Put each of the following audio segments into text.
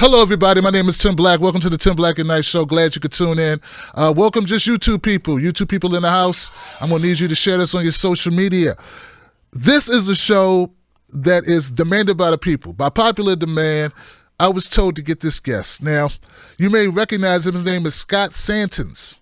Hello, everybody. My name is Tim Black. Welcome to the Tim Black at Night Show. Glad you could tune in. Welcome, just YouTube people. YouTube people in the house. I'm going to need you to share this on your social media. This is a show that is demanded by the people. By popular demand, I was told to get this guest. Now, you may recognize him. His name is Scott Santens,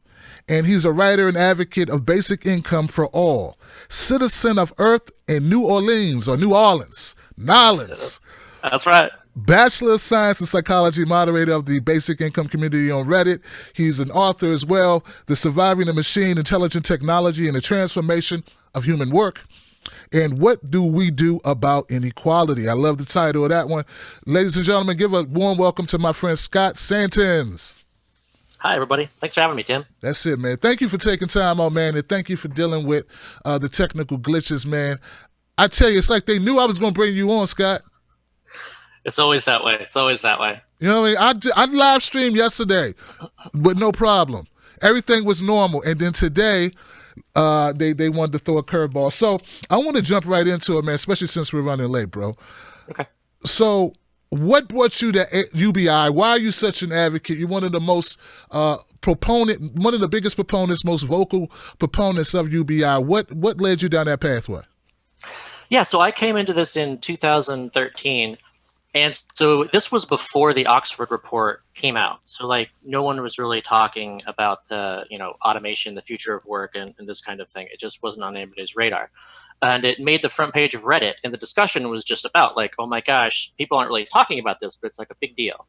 and he's a writer and advocate of basic income for all. Citizen of Earth in New Orleans. Nolens. That's right. Bachelor of Science in Psychology, moderator of the Basic Income community on Reddit. He's an author as well, The Surviving the Machine, Intelligent Technology, and the Transformation of Human Work. And What Do We Do About Inequality? I love the title of that one. Ladies and gentlemen, give a warm welcome to my friend Scott Santens. Hi, everybody. Thanks for having me, Tim. That's it, man. Thank you for taking time out, man, and thank you for dealing with the technical glitches, man. I tell you, it's like they knew I was going to bring you on, Scott. It's always that way. It's always that way. You know what I mean? I live streamed yesterday with no problem. Everything was normal. And then today, they wanted to throw a curveball. So I want to jump right into it, man, especially since we're running late, bro. Okay. So what brought you to UBI? Why are you such an advocate? You're one of the most one of the biggest proponents, most vocal proponents of UBI. What led you down that pathway? Yeah, so I came into this in 2013. And so this was before the Oxford report came out. So like no one was really talking about the, automation, the future of work and this kind of thing. It just wasn't on anybody's radar. And it made the front page of Reddit. And the discussion was just about like, oh my gosh, people aren't really talking about this, but it's like a big deal.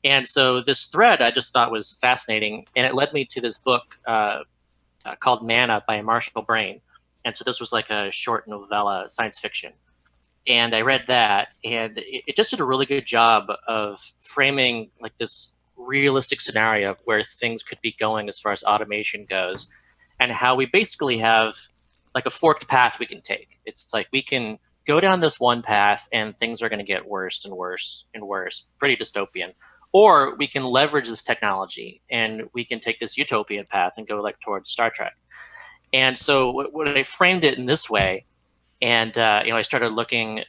And so this thread I just thought was fascinating. And it led me to this book called Manna by Marshall Brain. And so this was like a short novella, science fiction. And I read that, and it just did a really good job of framing like this realistic scenario of where things could be going as far as automation goes, and how we basically have like a forked path we can take. It's like we can go down this one path and things are going to get worse and worse and worse, pretty dystopian. Or we can leverage this technology and we can take this utopian path and go like towards Star Trek. And so when I framed it in this way, and, I started looking,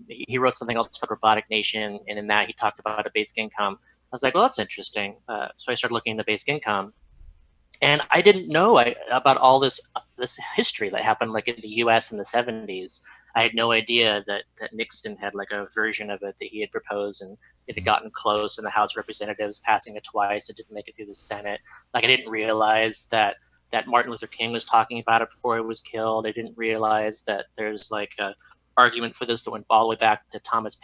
he wrote something else called Robotic Nation, and in that he talked about a basic income. I was like, well, that's interesting. So I started looking into basic income, and I didn't know about all this history that happened like in the US in the 70s. I had no idea that Nixon had like a version of it that he had proposed, and it had gotten close in the House of Representatives, passing it twice. It didn't make it through the Senate. Like I didn't realize that Martin Luther King was talking about it before he was killed. I didn't realize that there's like a argument for this that went all the way back to Thomas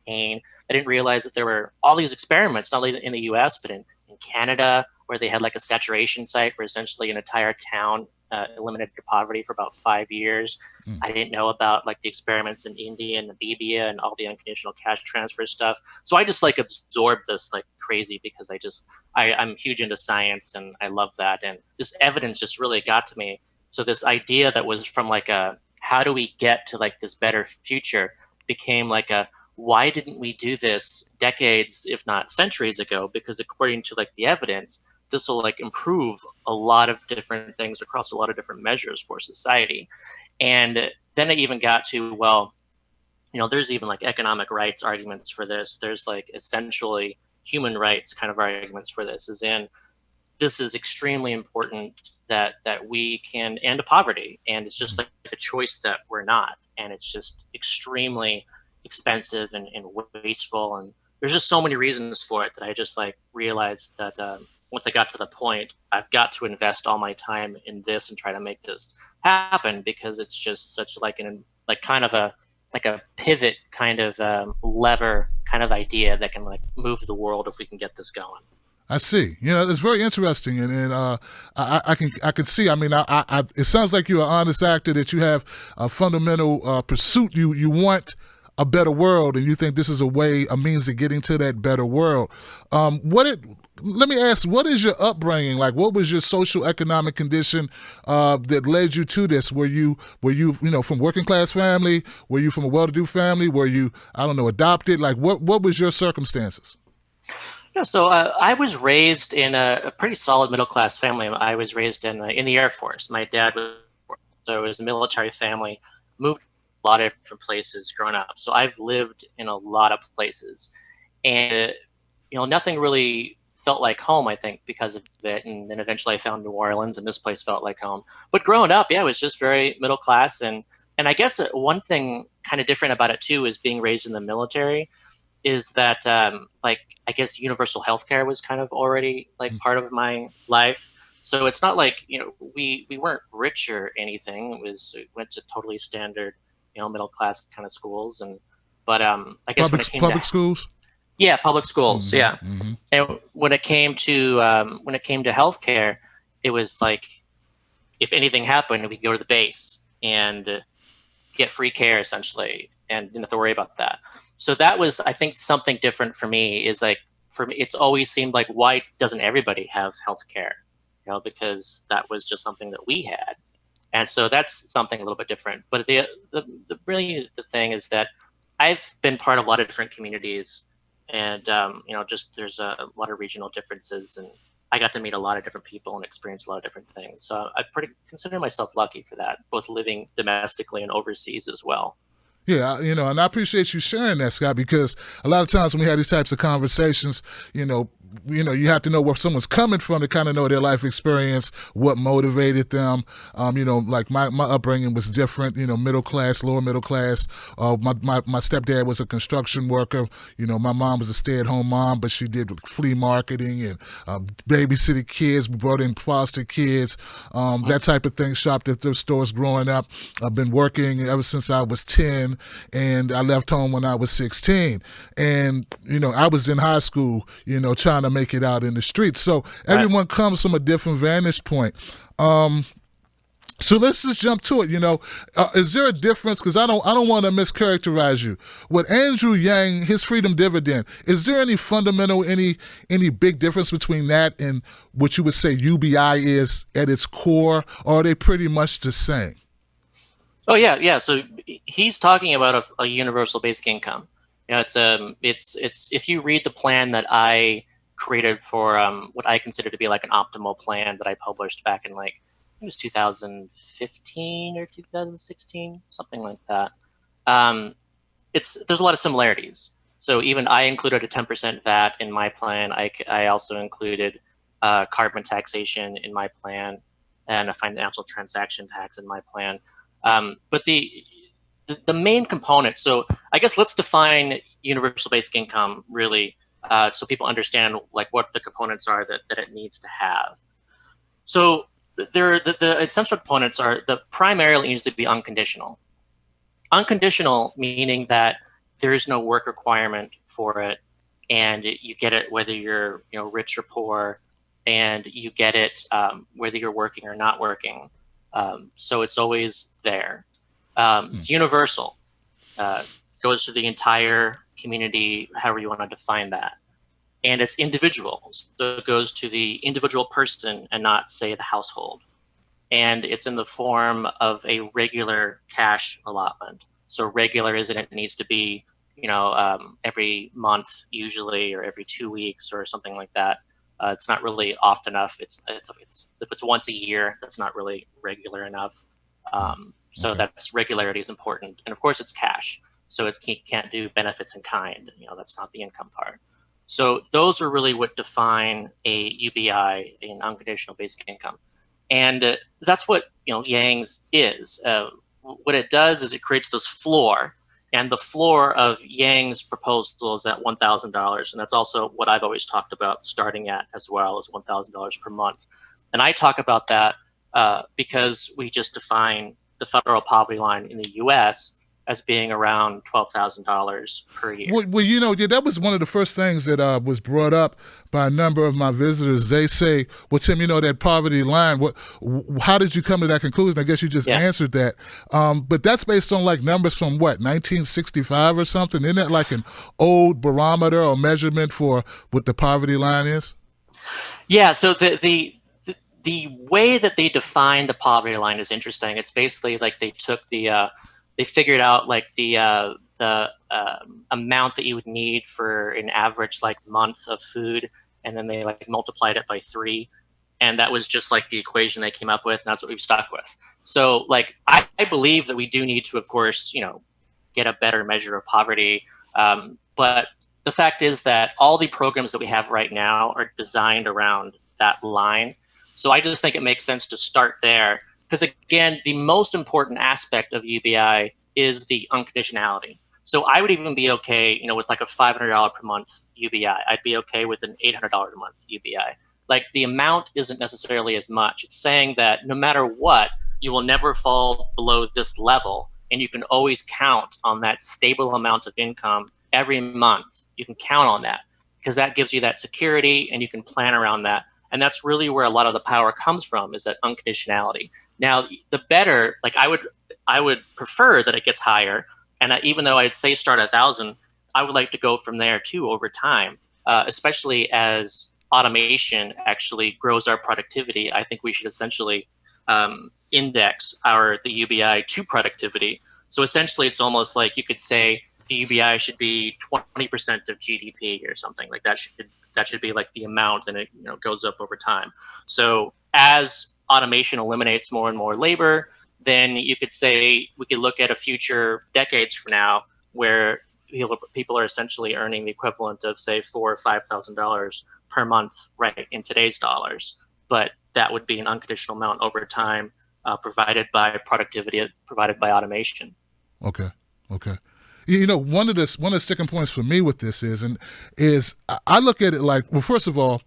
Paine. I didn't realize that there were all these experiments, not only in the US, but in Canada, where they had like a saturation site where essentially an entire town eliminated poverty for about 5 years. I didn't know about like the experiments in India and Namibia and all the unconditional cash transfer stuff. So I just like absorbed this like crazy because I'm huge into science and I love that. And this evidence just really got to me. So this idea that was from like how do we get to like this better future became like why didn't we do this decades, if not centuries ago? Because according to like the evidence, this will like improve a lot of different things across a lot of different measures for society. And then it even got to, well, there's even like economic rights arguments for this. There's like essentially human rights kind of arguments for this, as in this is extremely important that we can end poverty. And it's just like a choice that we're not. And it's just extremely expensive and wasteful. And there's just so many reasons for it that I just like realized that once I got to the point, I've got to invest all my time in this and try to make this happen, because it's just such like kind of a pivot kind of lever kind of idea that can like move the world if we can get this going. I see. It's very interesting, and I can see. I mean, it sounds like you're an honest actor, that you have a fundamental pursuit. You want a better world, and you think this is a means of getting to that better world. Let me ask, what is your upbringing like? What was your social economic condition that led you to this? Were you from working class family? Were you from a well-to-do family? Were you, adopted? Like what was your circumstances? Yeah, so I was raised in a pretty solid middle class family. I was raised in the Air Force. My dad was, so it was a military family. Moved a lot of different places growing up. So I've lived in a lot of places, and nothing really felt like home, I think, because of it. And then eventually I found New Orleans, and this place felt like home. But growing up, yeah, it was just very middle class. And I guess one thing kind of different about it too is being raised in the military is that like, I guess universal healthcare was kind of already like part of my life. So it's not like, we weren't rich or anything. We went to totally standard, middle class kind of schools. But I guess when it came public to schools. yeah, public schools. Mm-hmm, Yeah. mm-hmm. And when it came to healthcare, it was like, if anything happened, we could go to the base and get free care essentially, and didn't have to worry about that. So that was, I think, something different for me. Is like, for me, it's always seemed like, why doesn't everybody have healthcare? Because that was just something that we had, and so that's something a little bit different. But the thing is that I've been part of a lot of different communities, and just there's a lot of regional differences, and I got to meet a lot of different people and experience a lot of different things. So I consider myself lucky for that, both living domestically and overseas as well. Yeah, and I appreciate you sharing that, Scott, because a lot of times when we have these types of conversations, you have to know where someone's coming from to kind of know their life experience, what motivated them. Like my upbringing was different, middle class, lower middle class. My stepdad was a construction worker. My mom was a stay-at-home mom, but she did flea marketing and babysitting kids. We brought in foster kids, that type of thing, shopped at thrift stores growing up. I've been working ever since I was 10, and I left home when I was 16. And, I was in high school, trying to make it out in the streets. So everyone comes from a different vantage point. So let's just jump to it. Is there a difference? Because I don't want to mischaracterize you. With Andrew Yang, his Freedom Dividend, is there any fundamental, any big difference between that and what you would say UBI is at its core, or are they pretty much the same? Oh yeah. So he's talking about a universal basic income. It's if you read the plan that I created for what I consider to be like an optimal plan that I published back in I think it was 2015 or 2016, something like that. There's a lot of similarities. So even I included a 10% VAT in my plan. I also included carbon taxation in my plan and a financial transaction tax in my plan. But the main component, so I guess let's define universal basic income really, so people understand like what the components are that it needs to have. So the essential components are, the primarily needs to be unconditional. Unconditional meaning that there is no work requirement for it, and you get it whether you're rich or poor, and you get it whether you're working or not working. So it's always there. It's universal. Goes to the entire community, however you want to define that. And it's individual. So it goes to the individual person and not, say, the household. And it's in the form of a regular cash allotment. So regular is it needs to be, every month usually, or every 2 weeks or something like that. It's not really often enough. It's if it's once a year, that's not really regular enough. So that's regularity is important. And of course it's cash. So it can't do benefits in kind. That's not the income part. So those are really what define a UBI, an unconditional basic income. And that's what Yang's is. What it does is it creates this floor. And the floor of Yang's proposal is at $1,000. And that's also what I've always talked about starting at as well, as $1,000 per month. And I talk about that because we just define the federal poverty line in the U.S. as being around $12,000 per year. Well, that was one of the first things that was brought up by a number of my visitors. They say, well, Tim, that poverty line, how did you come to that conclusion? I guess you just answered that. But that's based on like numbers from 1965 or something? Isn't that like an old barometer or measurement for what the poverty line is? Yeah, so the way that they define the poverty line is interesting. It's basically like they took they figured out like the amount that you would need for an average like month of food, and then they like multiplied it by 3, and that was just like the equation they came up with, and that's what we've stuck with. So like I believe that we do need to, of course, get a better measure of poverty, but the fact is that all the programs that we have right now are designed around that line. So I just think it makes sense to start there. Because again, the most important aspect of UBI is the unconditionality. So I would even be okay, with like a $500 per month UBI. I'd be okay with an $800 a month UBI. Like the amount isn't necessarily as much. It's saying that no matter what, you will never fall below this level, and you can always count on that stable amount of income every month. You can count on that because that gives you that security, and you can plan around that. And that's really where a lot of the power comes from, is that unconditionality. Now, the better, like I would prefer that it gets higher. And even though I'd say start at 1,000, I would like to go from there too over time, especially as automation actually grows our productivity. I think we should essentially index the UBI to productivity. So essentially, it's almost like you could say the UBI should be 20% of GDP or something like that. That should be like the amount, and it goes up over time. So as automation eliminates more and more labor, then you could say we could look at a future decades from now where people are essentially earning the equivalent of say $4,000 or $5,000 per month, right, in today's dollars. But that would be an unconditional amount over time, provided by productivity, provided by automation. Okay. One of the sticking points for me with this is I look at it like, well, first of all,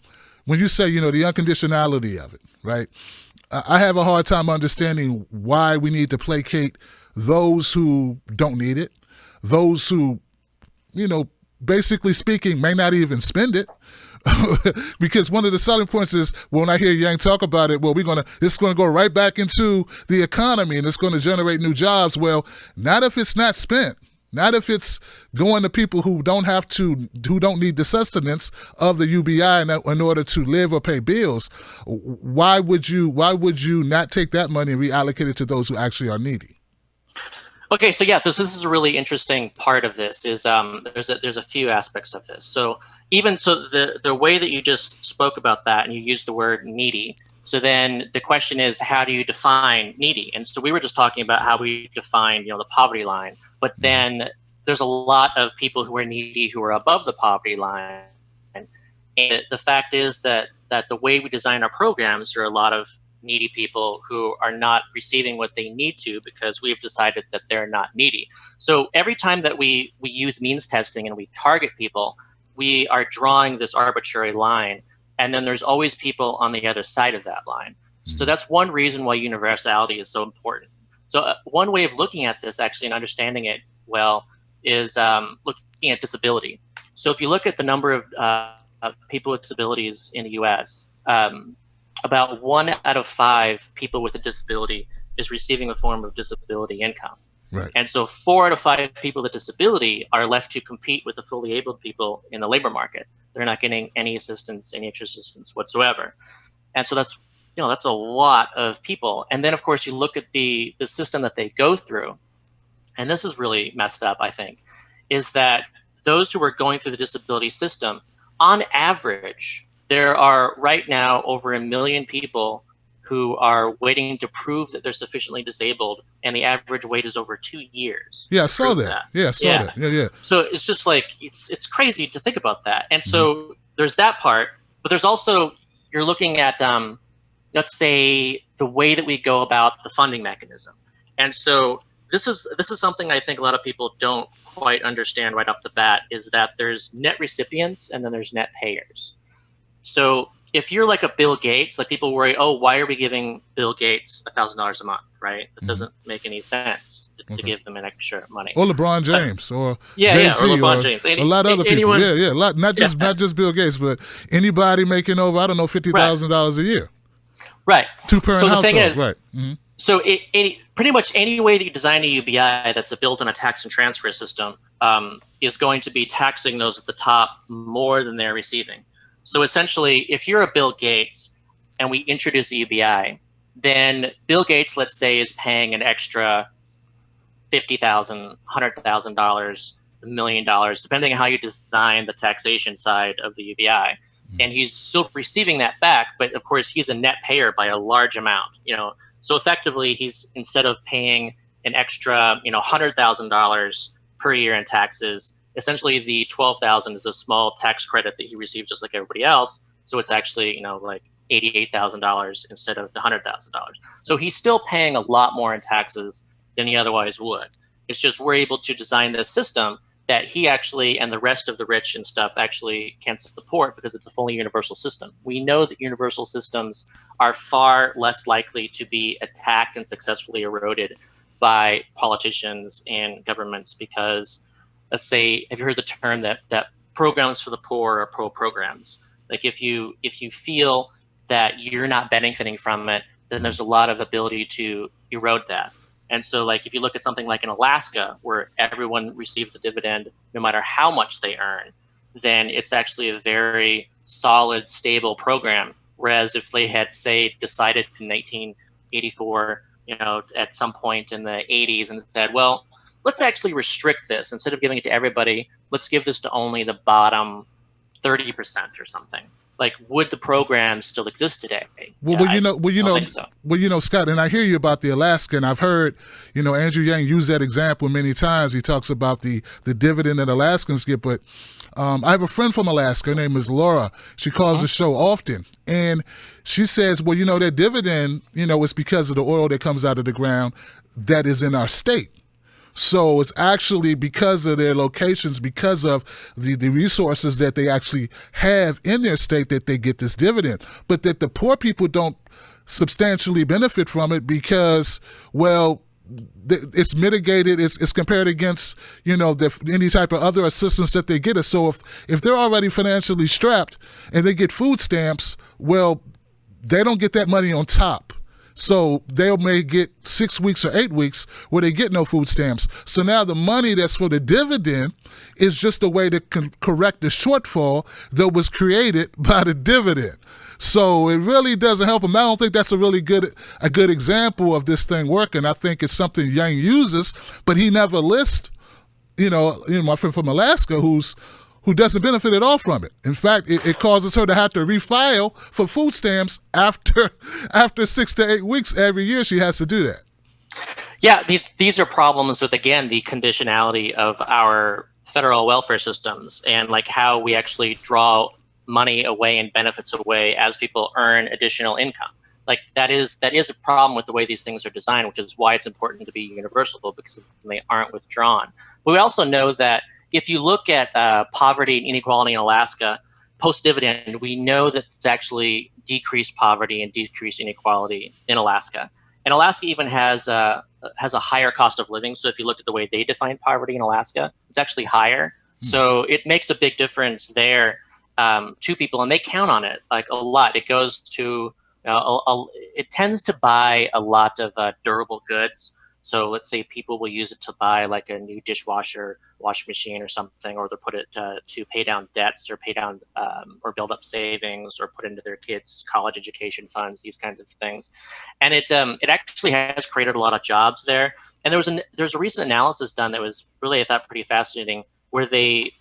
when you say the unconditionality of it, right? I have a hard time understanding why we need to placate those who don't need it, those who, basically speaking, may not even spend it. Because one of the selling points is when I hear Yang talk about it, well, it's going to go right back into the economy and it's going to generate new jobs. Well, not if it's not spent. Not if it's going to people who don't need the sustenance of the UBI in order to live or pay bills. Why would you not take that money and reallocate it to those who actually are needy? Okay, so yeah, this is a really interesting part of this. Is there's a few aspects of this. So the way that you just spoke about that, and you used the word needy. So then the question is, how do you define needy? And so we were just talking about how we define the poverty line. But then there's a lot of people who are needy who are above the poverty line. And the fact is that the way we design our programs, there are a lot of needy people who are not receiving what they need to because we've decided that they're not needy. So every time that we use means testing and we target people, we are drawing this arbitrary line. And then there's always people on the other side of that line. So that's one reason why universality is so important. So one way of looking at this actually and understanding it well is looking at disability. So if you look at the number of people with disabilities in the US, about 1 out of 5 people with a disability is receiving a form of disability income. Right. And so 4 out of 5 people with disability are left to compete with the fully able people in the labor market. They're not getting any assistance, any extra assistance whatsoever. And so that's a lot of people. And then, of course, you look at the system that they go through, and this is really messed up, I think, is that those who are going through the disability system, on average, there are right now over 1 million people who are waiting to prove that they're sufficiently disabled, and the average wait is over 2 years. Yeah, I saw that. Yeah, I saw that. Yeah. So it's just like, it's crazy to think about that. And so there's that part, but there's also, you're looking at, let's say, the way that we go about the funding mechanism. And so this is something I think a lot of people don't quite understand right off the bat, is that there's net recipients and then there's net payers. So if you're like a Bill Gates, like people worry, oh, why are we giving Bill Gates $1,000 a month, right? That doesn't make any sense to give them an extra money. Or LeBron James, or or LeBron James, a lot of other people. A lot, not just Bill Gates, but anybody making over $50,000 a year. Right. 2-parent household. The thing is, right. So pretty much any way that you design a UBI that's built on a tax and transfer system is going to be taxing those at the top more than they're receiving. So essentially, if you're a Bill Gates and we introduce a UBI, then Bill Gates, let's say, is paying an extra $50,000, $100,000, $1 million, depending on how you design the taxation side of the UBI. And he's still receiving that back, but of course he's a net payer by a large amount. So effectively, he's, instead of paying an extra $100,000 per year in taxes, essentially the 12,000 is a small tax credit that he receives just like everybody else. So it's actually, like $88,000 instead of the $100,000. So he's still paying a lot more in taxes than he otherwise would. It's just we're able to design this system that he actually and the rest of the rich and stuff actually can support because it's a fully universal system. We know that universal systems are far less likely to be attacked and successfully eroded by politicians and governments because, let's say, have you heard the term that programs for the poor are pro-programs? Like if you feel that you're not benefiting from it, then there's a lot of ability to erode that. And so like if you look at something like in Alaska, where everyone receives a dividend no matter how much they earn, then it's actually a very solid, stable program. Whereas if they had, say, decided in 1984, at some point in the 80s and said, well, let's actually restrict this. Instead of giving it to everybody, let's give this to only the bottom 30% or something. Like, would the program still exist today? I don't think so. Scott, and I hear you about the Alaska, and I've heard, Andrew Yang use that example many times. He talks about the dividend that Alaskans get, but I have a friend from Alaska. Her name is Laura. She calls the show often, and she says, well, that dividend, it's because of the oil that comes out of the ground that is in our state. So it's actually because of their locations, because of the resources that they actually have in their state that they get this dividend. But that the poor people don't substantially benefit from it because, well, it's mitigated, it's compared against, any type of other assistance that they get. So if they're already financially strapped and they get food stamps, well, they don't get that money on top. So they may get 6 weeks or 8 weeks where they get no food stamps. So now the money that's for the dividend is just a way to correct the shortfall that was created by the dividend. So it really doesn't help them. I don't think that's a good example of this thing working. I think it's something Yang uses, but he never lists, my friend from Alaska who doesn't benefit at all from it. In fact, it causes her to have to refile for food stamps after 6 to 8 weeks every year. She has to do that. Yeah, these are problems with, again, the conditionality of our federal welfare systems and like how we actually draw money away and benefits away as people earn additional income. Like that is a problem with the way these things are designed, which is why it's important to be universal because they aren't withdrawn. But we also know that if you look at poverty and inequality in Alaska, post-dividend, we know that it's actually decreased poverty and decreased inequality in Alaska. And Alaska even has a higher cost of living. So if you look at the way they define poverty in Alaska, it's actually higher. So it makes a big difference there to people, and they count on it like a lot. It goes to, it tends to buy a lot of durable goods. So let's say people will use it to buy like a new dishwasher, washing machine or something, or they'll put it to pay down debts or pay down or build up savings or put into their kids' college education funds, these kinds of things. And it actually has created a lot of jobs there. And there's a recent analysis done that was really, I thought, pretty fascinating, where they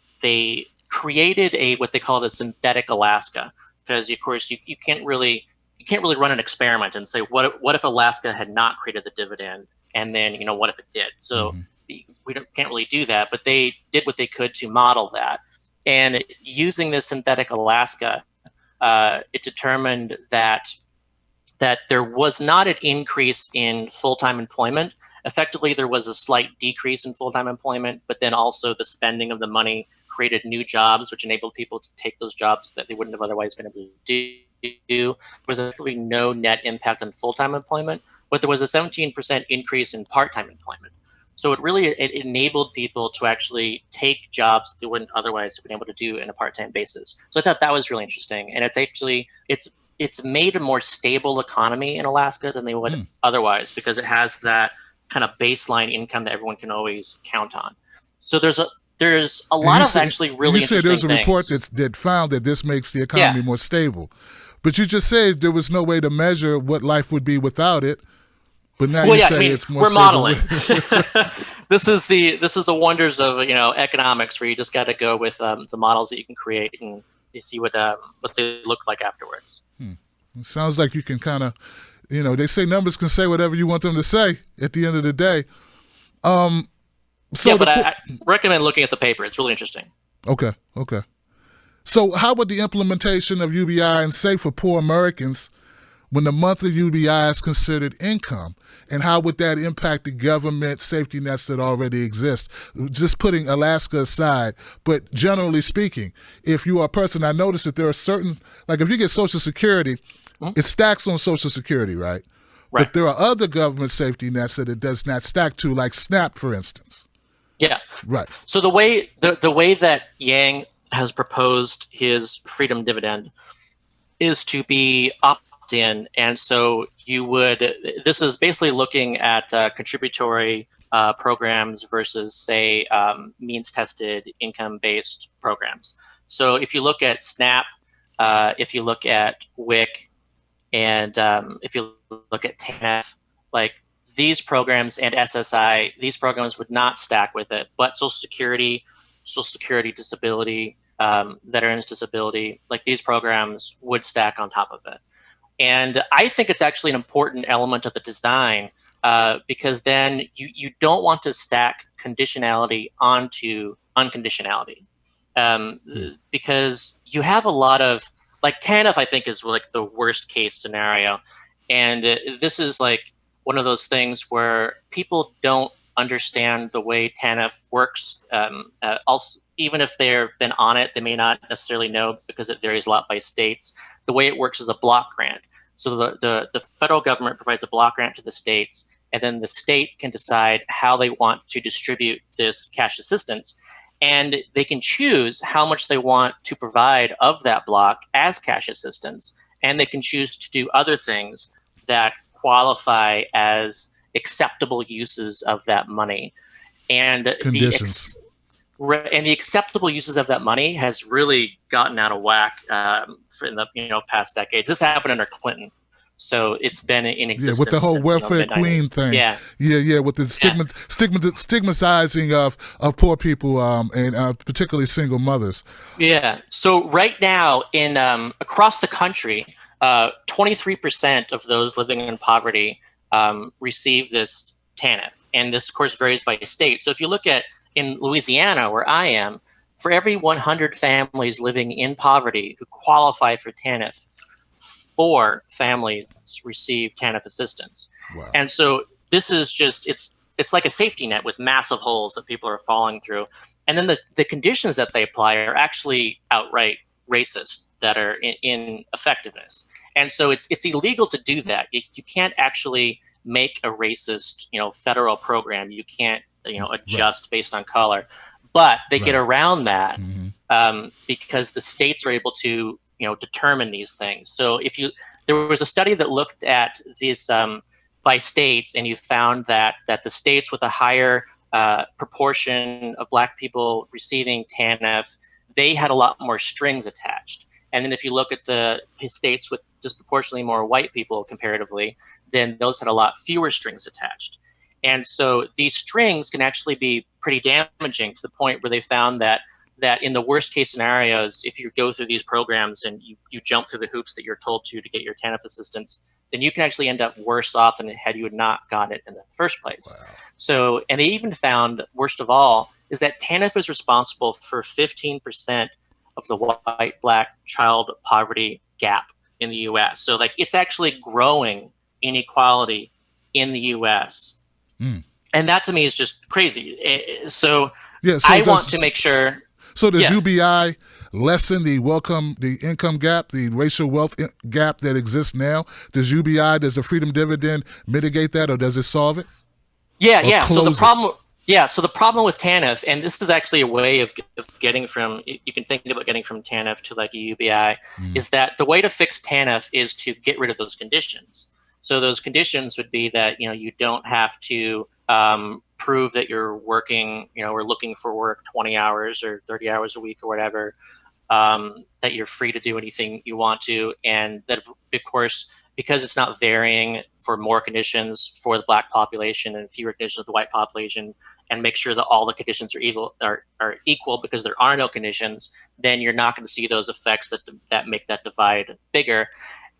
created what they call the synthetic Alaska, because of course you can't really run an experiment and say what if Alaska had not created the dividend. And then, what if it did? So we can't really do that, but they did what they could to model that. And using this synthetic Alaska, it determined that there was not an increase in full-time employment. Effectively, there was a slight decrease in full-time employment, but then also the spending of the money created new jobs, which enabled people to take those jobs that they wouldn't have otherwise been able to do. There was actually no net impact on full-time employment, but there was a 17% increase in part-time employment. So it enabled people to actually take jobs they wouldn't otherwise have been able to do in a part-time basis. So I thought that was really interesting. And it's made a more stable economy in Alaska than they would otherwise, because it has that kind of baseline income that everyone can always count on. So there's a lot of actually really interesting things. You said there's a report that found that this makes the economy more stable. But you just said there was no way to measure what life would be without it. But now it's more we're stable. Modeling. This is the wonders of economics, where you just got to go with the models that you can create, and you see what they look like afterwards. It sounds like you can kind of, they say numbers can say whatever you want them to say at the end of the day. So Yeah, but I recommend looking at the paper. It's really interesting. Okay. So how would the implementation of UBI and Safe for poor Americans when the monthly UBI is considered income? And how would that impact the government safety nets that already exist? Just putting Alaska aside, but generally speaking, if you are a person, I notice that there are certain, like if you get Social Security, it stacks on Social Security, right? Right. But there are other government safety nets that it does not stack to, like SNAP, for instance. Yeah. Right. So the way that Yang has proposed his freedom dividend is to be opt-in, and so this is basically looking at contributory programs versus, say, means-tested, income-based programs. So if you look at SNAP, if you look at WIC, and if you look at TANF, like these programs and SSI, these programs would not stack with it, but Social Security disability, veterans disability, like these programs would stack on top of it. And I think it's actually an important element of the design because then you don't want to stack conditionality onto unconditionality because you have a lot of, like TANF I think is like the worst case scenario. And this is like one of those things where people don't understand the way TANF works. Also, even if they've been on it, they may not necessarily know because it varies a lot by states. The way it works is a block grant. So the federal government provides a block grant to the states, and then the state can decide how they want to distribute this cash assistance. And they can choose how much they want to provide of that block as cash assistance. And they can choose to do other things that qualify as acceptable uses of that money. And Conditions. the acceptable uses of that money has really gotten out of whack in the past decades. This happened under Clinton, so it's been in existence. Yeah, with the whole since, welfare queen thing. Yeah, with the stigmatizing of poor people and particularly single mothers. Yeah. So right now in across the country, 23% of those living in poverty receive this TANF, and this of course varies by state. So if you look at in Louisiana, where I am, for every 100 families living in poverty who qualify for TANF, 4 families receive TANF assistance. Wow. And so this is just, it's like a safety net with massive holes that people are falling through. And then the conditions that they apply are actually outright racist that are in effectiveness. And so it's illegal to do that. You can't actually make a racist, federal program. You can't, adjust based on color, but they get around that because the states are able to, determine these things. So there was a study that looked at these by states, and you found that the states with a higher proportion of Black people receiving TANF, they had a lot more strings attached. And then if you look at the states with disproportionately more white people comparatively, then those had a lot fewer strings attached. And so these strings can actually be pretty damaging to the point where they found that in the worst case scenarios, if you go through these programs and you jump through the hoops that you're told to get your TANF assistance, then you can actually end up worse off than had you had not gotten it in the first place. Wow. So, and they even found, worst of all, is that TANF is responsible for 15% of the white-Black child poverty gap in the U.S. So like it's actually growing inequality in the U.S. And that to me is just crazy. So I want to make sure. So does UBI lessen the income gap, the racial wealth gap that exists now? Does the Freedom Dividend mitigate that, or does it solve it? Yeah. So the problem with TANF, and this is actually a way of getting from, you can think about getting from TANF to like a UBI, is that the way to fix TANF is to get rid of those conditions. So those conditions would be that, you don't have to prove that you're working, or looking for work 20 hours or 30 hours a week or whatever, that you're free to do anything you want to. And that, of course, because it's not varying for more conditions for the Black population and fewer conditions of the white population, and make sure that all the conditions are equal because there are no conditions, then you're not going to see those effects that make that divide bigger.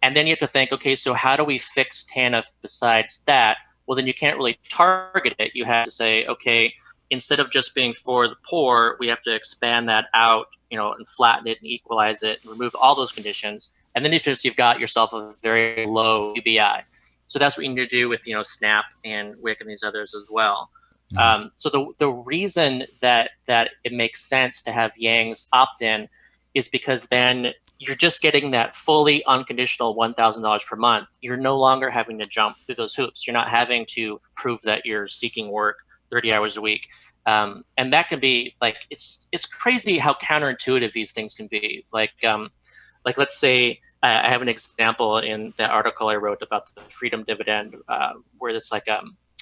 And then you have to think, okay, so how do we fix TANF besides that? Well, then you can't really target it. You have to say, okay, instead of just being for the poor, we have to expand that out, and flatten it and equalize it and remove all those conditions. And then you've got yourself a very low UBI. So that's what you need to do with, SNAP and WIC and these others as well. Mm-hmm. So the reason that it makes sense to have Yang's opt-in is because then you're just getting that fully unconditional $1,000 per month. You're no longer having to jump through those hoops. You're not having to prove that you're seeking work 30 hours a week. And that can be like, it's crazy how counterintuitive these things can be. Like let's say I have an example in the article I wrote about the Freedom Dividend, where it's like,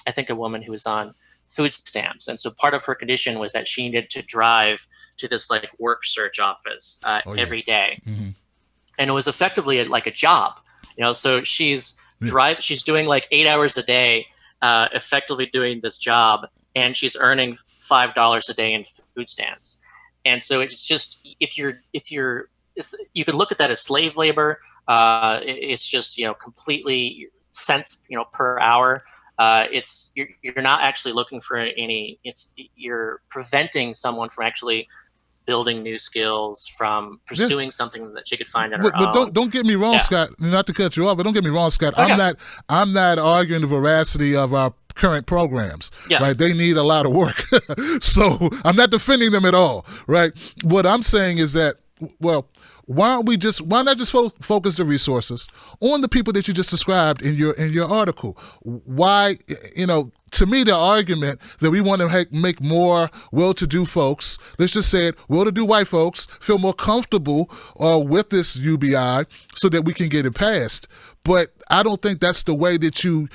I think a woman who was on food stamps. And so part of her condition was that she needed to drive to this like work search office every day. Mm-hmm. And it was effectively like a job, so she's doing like 8 hours a day, effectively doing this job, and she's earning $5 a day in food stamps. And so it's just, you could look at that as slave labor. It's just, completely cents, per hour. You're not actually looking for any, you're preventing someone from actually building new skills, from pursuing something that she could find on her own. But don't get me wrong, Scott, not to cut you off, but don't get me wrong, Scott. Okay. I'm not arguing the veracity of our current programs, right? They need a lot of work. So I'm not defending them at all, right? What I'm saying is that, well, why not just focus the resources on the people that you just described in your article? Why, to me, the argument that we want to make more well-to-do folks, let's just say it, well-to-do white folks, feel more comfortable with this UBI so that we can get it passed. But I don't think that's the way that you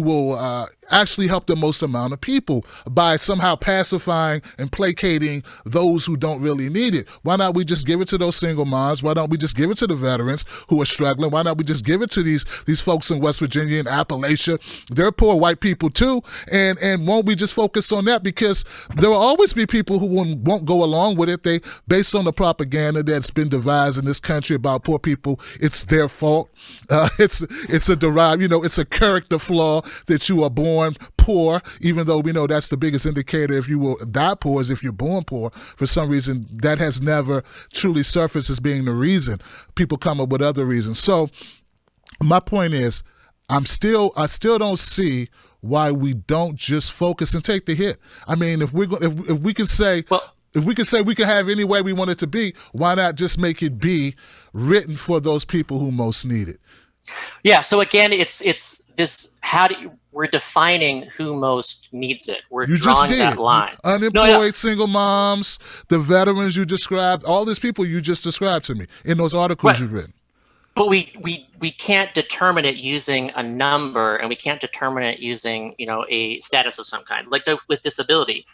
will actually help the most amount of people, by somehow pacifying and placating those who don't really need it. Why not we just give it to those single moms? Why don't we just give it to the veterans who are struggling? Why not we just give it to these folks in West Virginia and Appalachia? They're poor white people too. And won't we just focus on that? Because there will always be people who won't go along with it. Based on the propaganda that's been devised in this country about poor people, it's their fault. It's a derived, it's a character flaw that you are born poor, even though we know that's the biggest indicator if you will die poor is if you're born poor. For some reason, that has never truly surfaced as being the reason. People come up with other reasons. So my point is, I still don't see why we don't just focus and take the hit. I mean, if we can say, if we can have any way we want it to be, why not just make it be written for those people who most need it? Yeah. So again, it's this. We're defining who most needs it. We're drawing that line. Unemployed single moms, the veterans you described, all these people you just described to me in those articles you've written. But we can't determine it using a number, and we can't determine it using a status of some kind. Like with disability,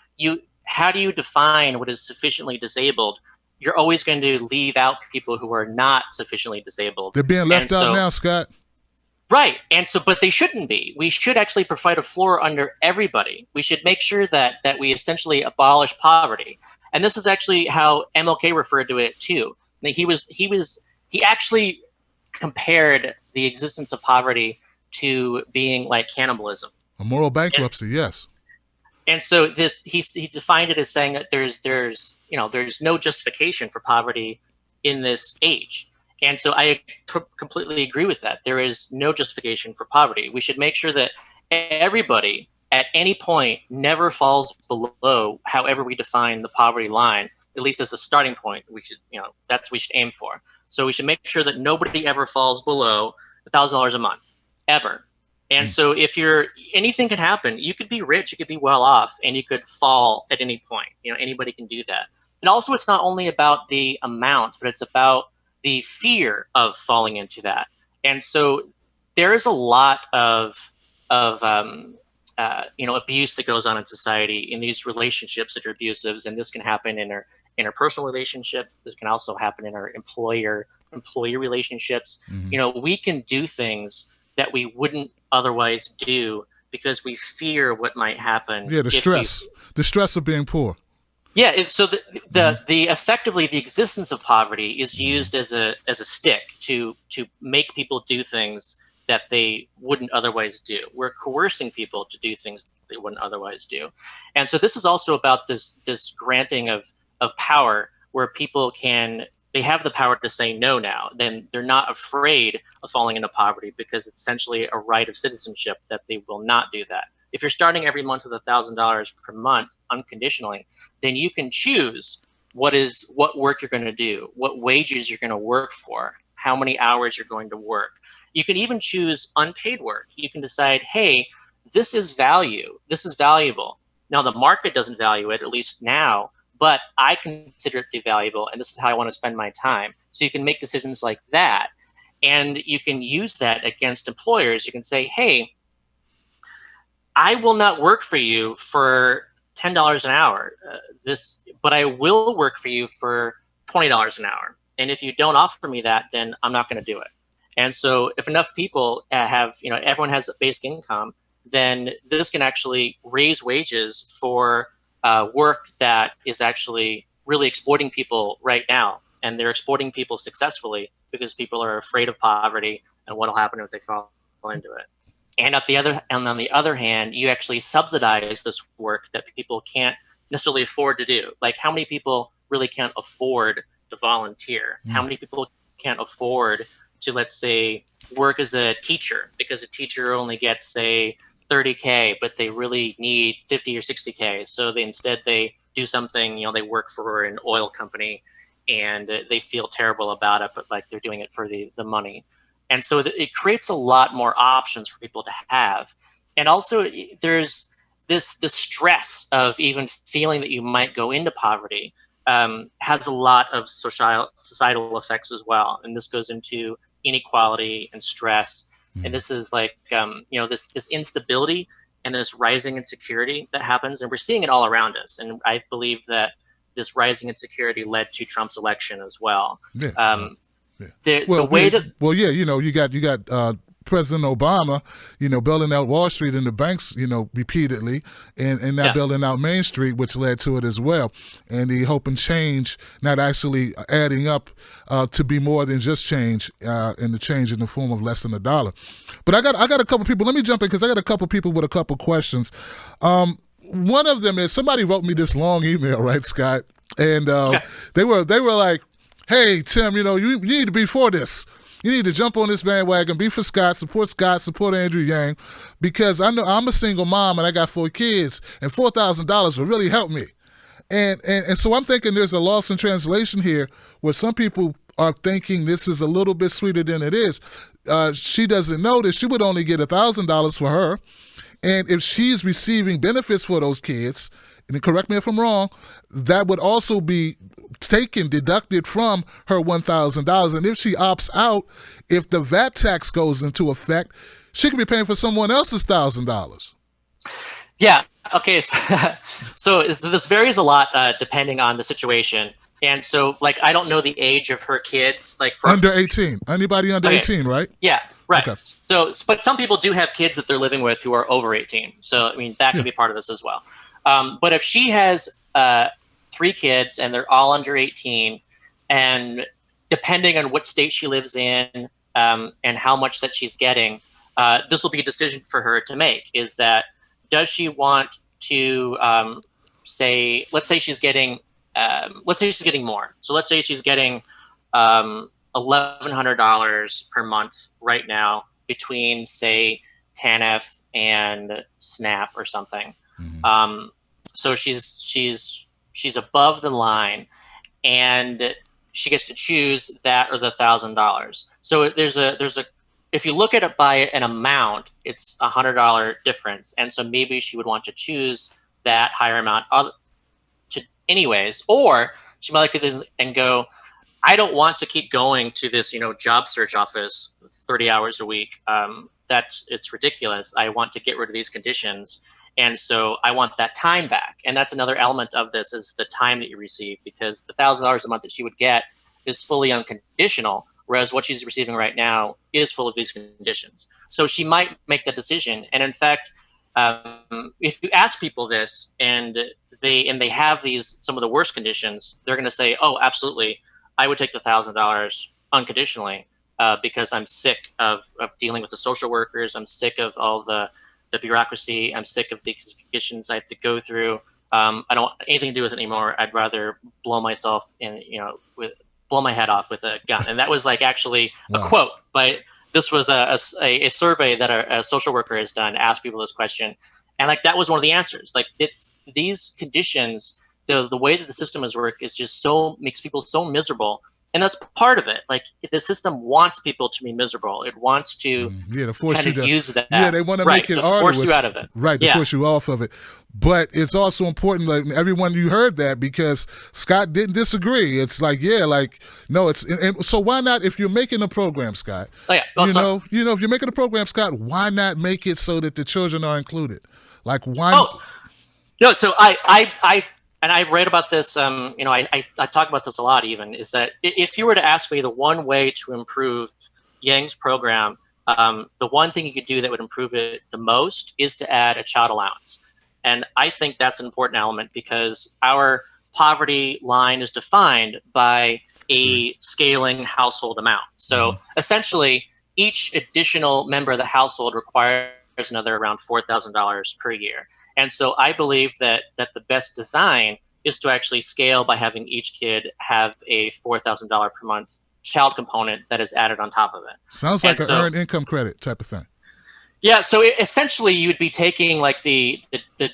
how do you define what is sufficiently disabled? You're always going to leave out people who are not sufficiently disabled. They're being left out now, Scott. Right. And so, but they shouldn't be. We should actually provide a floor under everybody. We should make sure that we essentially abolish poverty. And this is actually how MLK referred to it too. He actually compared the existence of poverty to being like cannibalism. A moral bankruptcy, yes. And so he defined it as saying that there's no justification for poverty in this age. And so I completely agree with that. There is no justification for poverty. We should make sure that everybody at any point never falls below however we define the poverty line, at least as a starting point. We should aim for. So we should make sure that nobody ever falls below $1,000 a month, ever. And so anything can happen. You could be rich, you could be well off, and you could fall at any point. Anybody can do that. And also, it's not only about the amount, but it's about the fear of falling into that. And so there is a lot of abuse that goes on in society in these relationships that are abusive, and this can happen in our interpersonal relationships. This can also happen in our employee relationships. Mm-hmm. We can do things that we wouldn't otherwise do because we fear what might happen. Yeah, the stress of being poor. Yeah, so the effectively the existence of poverty is used as a stick to make people do things that they wouldn't otherwise do. We're coercing people to do things they wouldn't otherwise do. And so this is also about this granting of power, where people they have the power to say no now. Then they're not afraid of falling into poverty, because it's essentially a right of citizenship that they will not do that. If you're starting every month with $1,000 per month unconditionally, then you can choose what work you're going to do, what wages you're going to work for, how many hours you're going to work. You can even choose unpaid work. You can decide, hey, this is value. This is valuable. Now, the market doesn't value it, at least now, but I consider it to be valuable, and this is how I want to spend my time. So you can make decisions like that, and you can use that against employers. You can say, hey, I will not work for you for $10 an hour, but I will work for you for $20 an hour. And if you don't offer me that, then I'm not going to do it. And so if enough people everyone has a basic income, then this can actually raise wages for work that is actually really exploiting people right now. And they're exploiting people successfully because people are afraid of poverty and what will happen if they fall into it. And on the other hand, you actually subsidize this work that people can't necessarily afford to do. Like, how many people really can't afford to volunteer? How many people can't afford to, let's say, work as a teacher, because a teacher only gets, say, $30K, but they really need $50 or $60K. So they do something, they work for an oil company and they feel terrible about it, but like they're doing it for the money. And so it creates a lot more options for people to have. And also there's this stress of even feeling that you might go into poverty has a lot of societal effects as well. And this goes into inequality and stress. And this is like, this instability and this rising insecurity that happens. And we're seeing it all around us. And I believe that this rising insecurity led to Trump's election as well. Yeah. You got President Obama, bailing out Wall Street and the banks, repeatedly, and now bailing out Main Street, which led to it as well. And the hope and change not actually adding up to be more than just change, and the change in the form of less than $1. But I got a couple people. Let me jump in because I got a couple people with a couple questions. One of them is, somebody wrote me this long email, right, Scott? And they were like, hey, Tim, you need to be for this. You need to jump on this bandwagon, be for Scott, support Andrew Yang, because I know I'm a single mom and I got 4 kids, and $4,000 will really help me. And so I'm thinking there's a loss in translation here, where some people are thinking this is a little bit sweeter than it is. She doesn't know that she would only get $1,000 for her. And if she's receiving benefits for those kids, and correct me if I'm wrong, that would also be deducted from her $1,000. And if she opts out, if the VAT tax goes into effect, she could be paying for someone else's $1,000. Yeah. Okay. So this varies a lot depending on the situation. And so, like, I don't know the age of her kids. Like, under 18, anybody under 18, right? Yeah. Right. Okay. So, but some people do have kids that they're living with who are over 18. So, I mean, that can be part of this as well. But if she has 3 kids and they're all under 18, and depending on what state she lives in and how much that she's getting, this will be a decision for her to make. Is that, does she want to let's say she's getting more. So let's say she's getting $1,100 per month right now between, say, TANF and SNAP or something. Mm-hmm. So she's above the line, and she gets to choose that or the $1,000. So there's a if you look at it by an amount, it's $100 difference, and so maybe she would want to choose that higher amount anyways, or she might look at this and go, I don't want to keep going to this, job search office 30 hours a week. It's ridiculous. I want to get rid of these conditions. And so I want that time back. And that's another element of this, is the time that you receive, because the $1,000 a month that she would get is fully unconditional, whereas what she's receiving right now is full of these conditions. So she might make that decision. And in fact, if you ask people this and they have some of the worst conditions, they're going to say, oh, absolutely, I would take the $1,000 unconditionally. because I'm sick of dealing with the social workers. I'm sick of all the bureaucracy. I'm sick of the conditions I have to go through. I don't want anything to do with it anymore. I'd rather blow myself blow my head off with a gun. And that was like actually a quote, but this was a survey that a social worker has done, asked people this question. And like, that was one of the answers. Like, it's these conditions, the way that the system is work is just makes people so miserable. And that's part of it. Like, the system wants people to be miserable. It wants to force you to use that. Yeah, they want to make it arduous. Force you out of it. Right, to force you off of it. But it's also important, like, everyone, you heard that, because Scott didn't disagree. It's like, no, it's, and so why not, if you're making a program, Scott, if you're making a program, Scott, why not make it so that the children are included? Like, why? No, so I read about this, I talk about this a lot even, is that if you were to ask me the one way to improve Yang's program, the one thing you could do that would improve it the most is to add a child allowance. And I think that's an important element, because our poverty line is defined by a scaling household amount. So essentially, each additional member of the household requires another around $4,000 per year. And so I believe that the best design is to actually scale by having each kid have a $4,000 per month child component that is added on top of it. Sounds like an earned income credit type of thing. Yeah, so essentially you'd be taking like the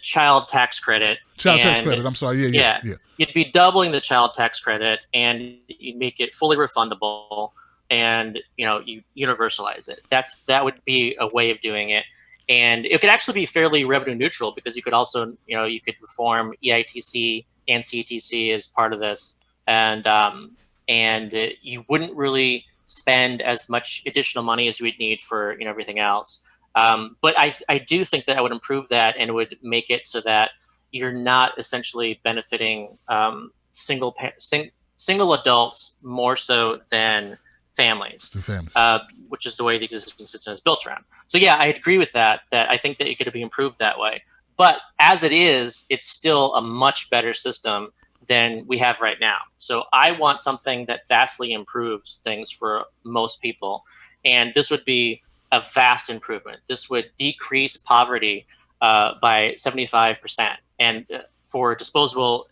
child tax credit. Tax credit, I'm sorry. Yeah. You'd be doubling the child tax credit, and you make it fully refundable, and you universalize it. That would be a way of doing it. And it could actually be fairly revenue neutral, because you could also, you could reform EITC and CTC as part of this. And you wouldn't really spend as much additional money as you would need for, everything else. But I do think that I would improve that, and it would make it so that you're not essentially benefiting single adults more so than families, which is the way the existing system is built around. So yeah, I agree with that I think that it could be improved that way. But as it is, it's still a much better system than we have right now. So I want something that vastly improves things for most people. And this would be a vast improvement. This would decrease poverty by 75%, and for disposable,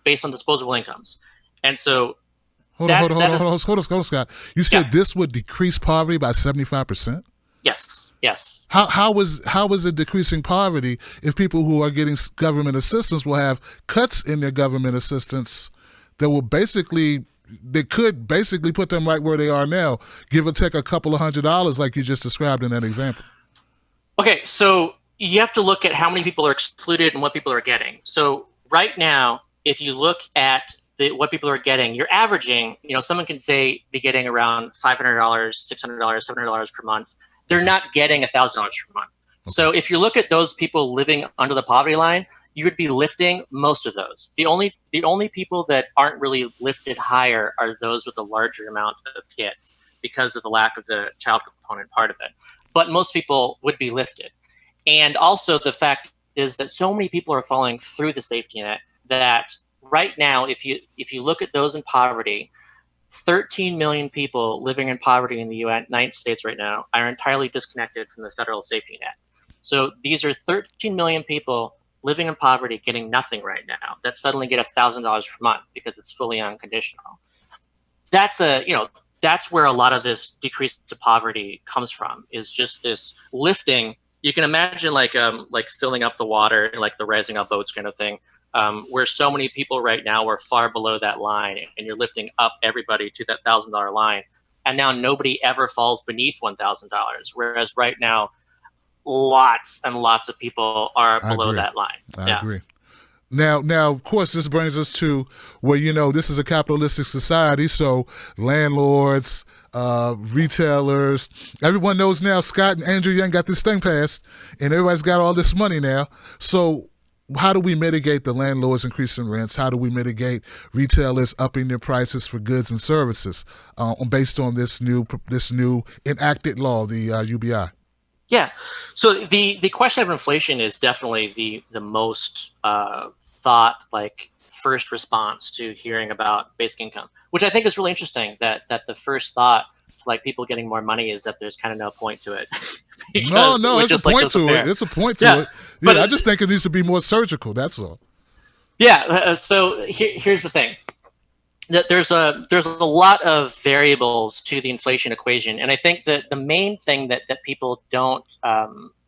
based on disposable incomes. And so Hold on, Scott. You said this would decrease poverty by 75%? Yes. How is it decreasing poverty if people who are getting government assistance will have cuts in their government assistance that will could basically put them right where they are now, give or take a couple of $100, like you just described in that example? Okay, so you have to look at how many people are excluded and what people are getting. So right now, if you look at what people are getting, you're averaging, someone can be getting around $500, $600, $700 per month. They're not getting $1,000 per month. Okay. So if you look at those people living under the poverty line, you would be lifting most of those. The only people that aren't really lifted higher are those with a larger amount of kids, because of the lack of the child component part of it. But most people would be lifted. And also the fact is that so many people are falling through the safety net that right now, if you look at those in poverty, 13 million people living in poverty in the United States right now are entirely disconnected from the federal safety net. So these are 13 million people living in poverty getting nothing right now that suddenly get $1,000 per month because it's fully unconditional. That's where a lot of this decrease to poverty comes from, is just this lifting. You can imagine like filling up the water, like the rising up boats kind of thing. Where so many people right now are far below that line, and you're lifting up everybody to that $1,000 line. And now nobody ever falls beneath $1,000. Whereas right now, lots and lots of people are below that line. I agree. Now, of course, this brings us to where, this is a capitalistic society. So landlords, retailers, everyone knows now Scott and Andrew Yang got this thing passed, and everybody's got all this money now. So how do we mitigate the landlords increasing rents? How do we mitigate retailers upping their prices for goods and services based on this new enacted law, the UBI? Yeah. So the question of inflation is definitely the most thought first response to hearing about basic income, which I think is really interesting, that the first thought like people getting more money is that there's kind of no point to it. No, it's a point to it. It's a point to it. Yeah, I just think it needs to be more surgical. That's all. Yeah. So here's the thing. That there's a lot of variables to the inflation equation, and I think that the main thing that people don't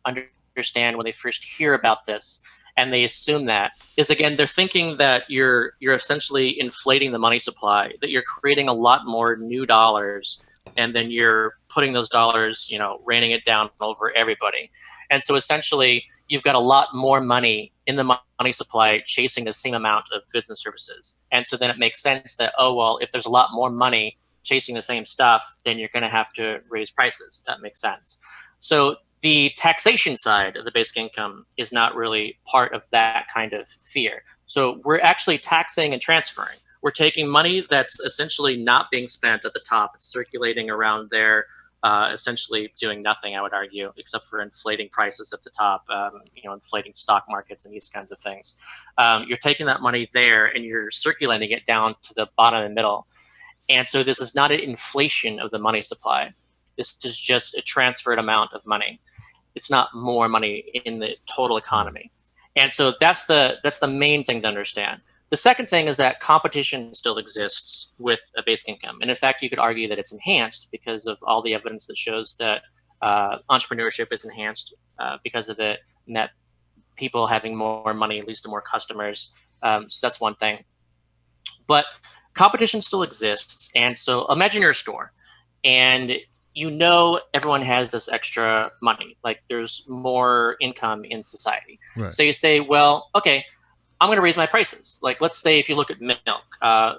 understand when they first hear about this, and they assume that, is, again, they're thinking that you're essentially inflating the money supply, that you're creating a lot more new dollars, and then you're putting those dollars, raining it down over everybody. And so essentially, you've got a lot more money in the money supply chasing the same amount of goods and services. And so then it makes sense that, oh, well, if there's a lot more money chasing the same stuff, then you're going to have to raise prices. That makes sense. So the taxation side of the basic income is not really part of that kind of fear. So we're actually taxing and transferring. We're taking money that's essentially not being spent at the top. It's circulating around there, essentially doing nothing, I would argue, except for inflating prices at the top, inflating stock markets and these kinds of things. You're taking that money there and you're circulating it down to the bottom and middle. And so this is not an inflation of the money supply. This is just a transferred amount of money. It's not more money in the total economy. And so that's the main thing to understand. The second thing is that competition still exists with a basic income. And in fact, you could argue that it's enhanced because of all the evidence that shows that entrepreneurship is enhanced because of it, and that people having more money leads to more customers. So that's one thing. But competition still exists. And so imagine you're a store and everyone has this extra money, like there's more income in society. Right. So you say, well, okay, I'm going to raise my prices. Like, let's say if you look at milk,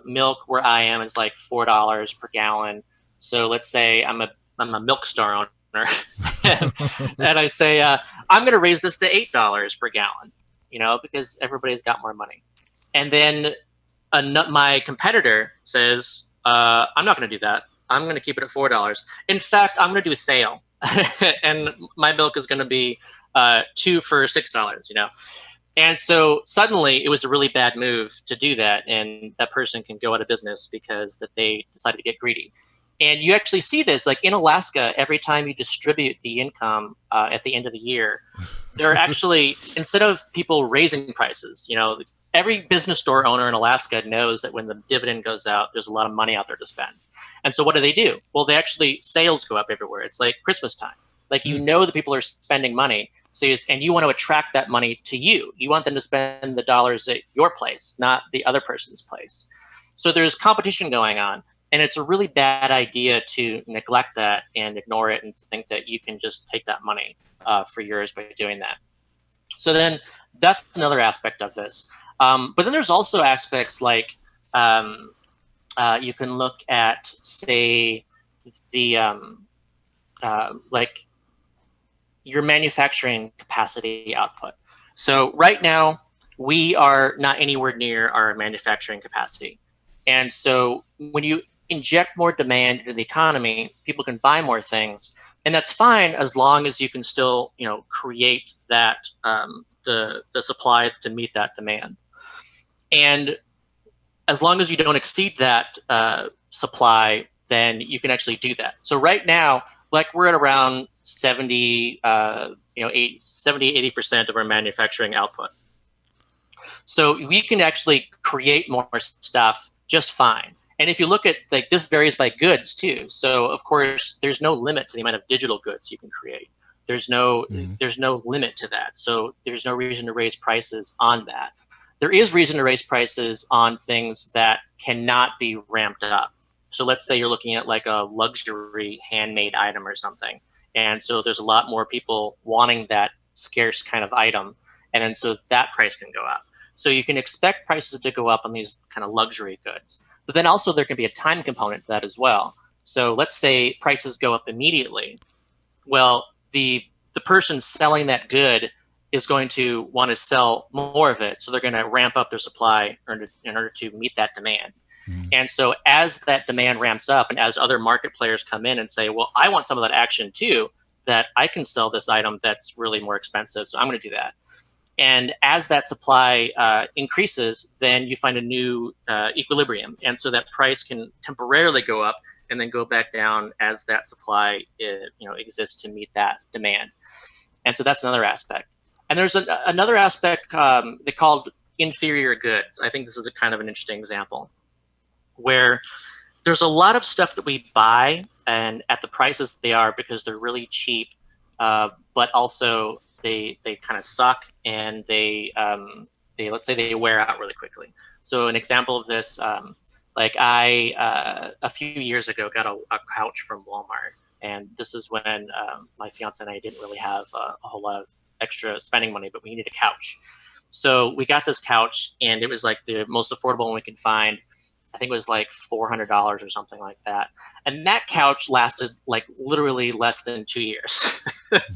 milk where I am is like $4 per gallon. So let's say I'm a milk store owner and I say, I'm going to raise this to $8 per gallon, because everybody's got more money. And then my competitor says, I'm not going to do that. I'm going to keep it at $4. In fact, I'm going to do a sale and my milk is going to be 2 for $6, And so suddenly it was a really bad move to do that. And that person can go out of business because that they decided to get greedy. And you actually see this, like in Alaska, every time you distribute the income at the end of the year, there are actually, instead of people raising prices, every business store owner in Alaska knows that when the dividend goes out, there's a lot of money out there to spend. And so what do? Well, sales go up everywhere. It's like Christmas time. Like, the people are spending money. And you want to attract that money to you. You want them to spend the dollars at your place, not the other person's place. So there's competition going on. And it's a really bad idea to neglect that and ignore it and think that you can just take that money for yours by doing that. So then that's another aspect of this. But then there's also aspects like you can look at, say, the your manufacturing capacity output. So right now, we are not anywhere near our manufacturing capacity. And so when you inject more demand into the economy, people can buy more things. And that's fine as long as you can still, create that, the supply to meet that demand. And as long as you don't exceed that supply, then you can actually do that. So right now, like we're at around 70, 80% of our manufacturing output. So we can actually create more stuff just fine. And if you look at, like, this varies by goods too. So of course, there's no limit to the amount of digital goods you can create. There's no limit to that. So there's no reason to raise prices on that. There is reason to raise prices on things that cannot be ramped up. So let's say you're looking at like a luxury handmade item or something. And so there's a lot more people wanting that scarce kind of item. And then so that price can go up. So you can expect prices to go up on these kind of luxury goods. But then also there can be a time component to that as well. So let's say prices go up immediately. Well, the person selling that good is going to want to sell more of it. So they're going to ramp up their supply in order to meet that demand. And so as that demand ramps up and as other market players come in and say, well, I want some of that action too, that I can sell this item that's really more expensive, so I'm going to do that. And as that supply increases, then you find a new equilibrium. And so that price can temporarily go up and then go back down as that supply exists to meet that demand. And so that's another aspect. And there's another aspect they called inferior goods. I think this is a kind of an interesting example where there's a lot of stuff that we buy and at the prices they are because they're really cheap, but also they kind of suck, and they let's say they wear out really quickly. So an example of this, like I a few years ago got a couch from Walmart, and this is when my fiance and I didn't really have a whole lot of extra spending money, but we needed a couch. So we got this couch, and it was like the most affordable one we could find. I think it was like $400 or something like that. And that couch lasted like literally less than 2 years.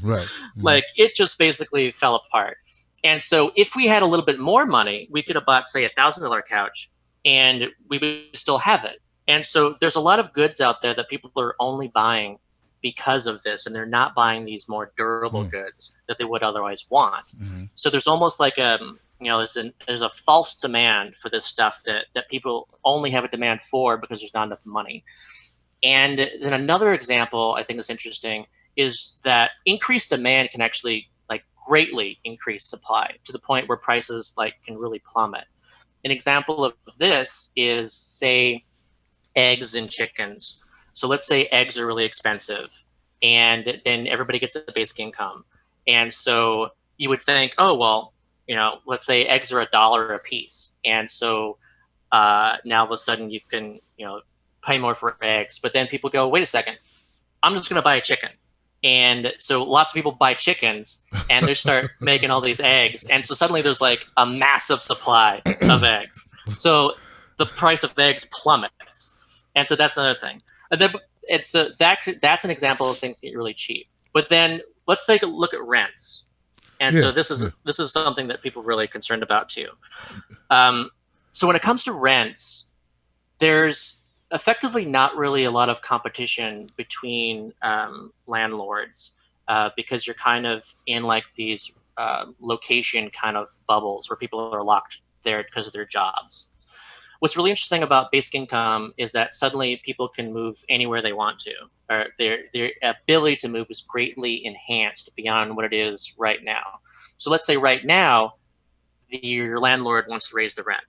Right. Mm-hmm. Like it just basically fell apart. And so if we had a little bit more money, we could have bought, say, $1,000 couch, and we would still have it. And so there's a lot of goods out there that people are only buying because of this, and they're not buying these more durable goods that they would otherwise want. Mm-hmm. So there's almost like there's a false demand for this stuff that people only have a demand for because there's not enough money. And then another example I think is interesting is that increased demand can actually like greatly increase supply to the point where prices like can really plummet. An example of this is, say, eggs and chickens. So let's say eggs are really expensive, and then everybody gets a basic income. And so you would think, oh, well, let's say eggs are $1 a piece. And so now all of a sudden you can, pay more for eggs. But then people go, wait a second, I'm just going to buy a chicken. And so lots of people buy chickens, and they start making all these eggs. And so suddenly there's like a massive supply of eggs. So the price of eggs plummets. And so that's another thing. And then that's an example of things getting really cheap. But then let's take a look at rents. And so this is something that people are really concerned about too. So when it comes to rents, there's effectively not really a lot of competition between landlords because you're kind of in like these location kind of bubbles where people are locked there because of their jobs. What's really interesting about basic income is that suddenly people can move anywhere they want to. Or their ability to move is greatly enhanced beyond what it is right now. So let's say right now, your landlord wants to raise the rent.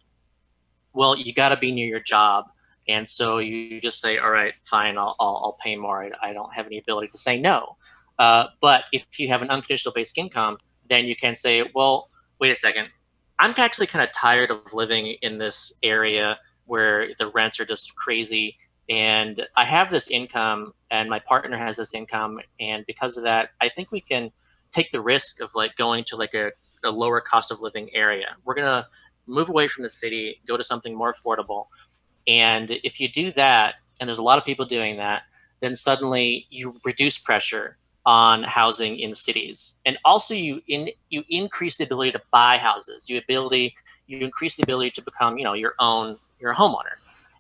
Well, you got to be near your job. And so you just say, all right, fine, I'll pay more. I don't have any ability to say no. But if you have an unconditional basic income, then you can say, well, wait a second. I'm actually kind of tired of living in this area where the rents are just crazy. And I have this income, and my partner has this income. And because of that, I think we can take the risk of like going to like a lower cost of living area. We're going to move away from the city, go to something more affordable. And if you do that, and there's a lot of people doing that, then suddenly you reduce pressure on housing in cities. And also you increase the ability to buy houses. You increase the ability to become, your homeowner.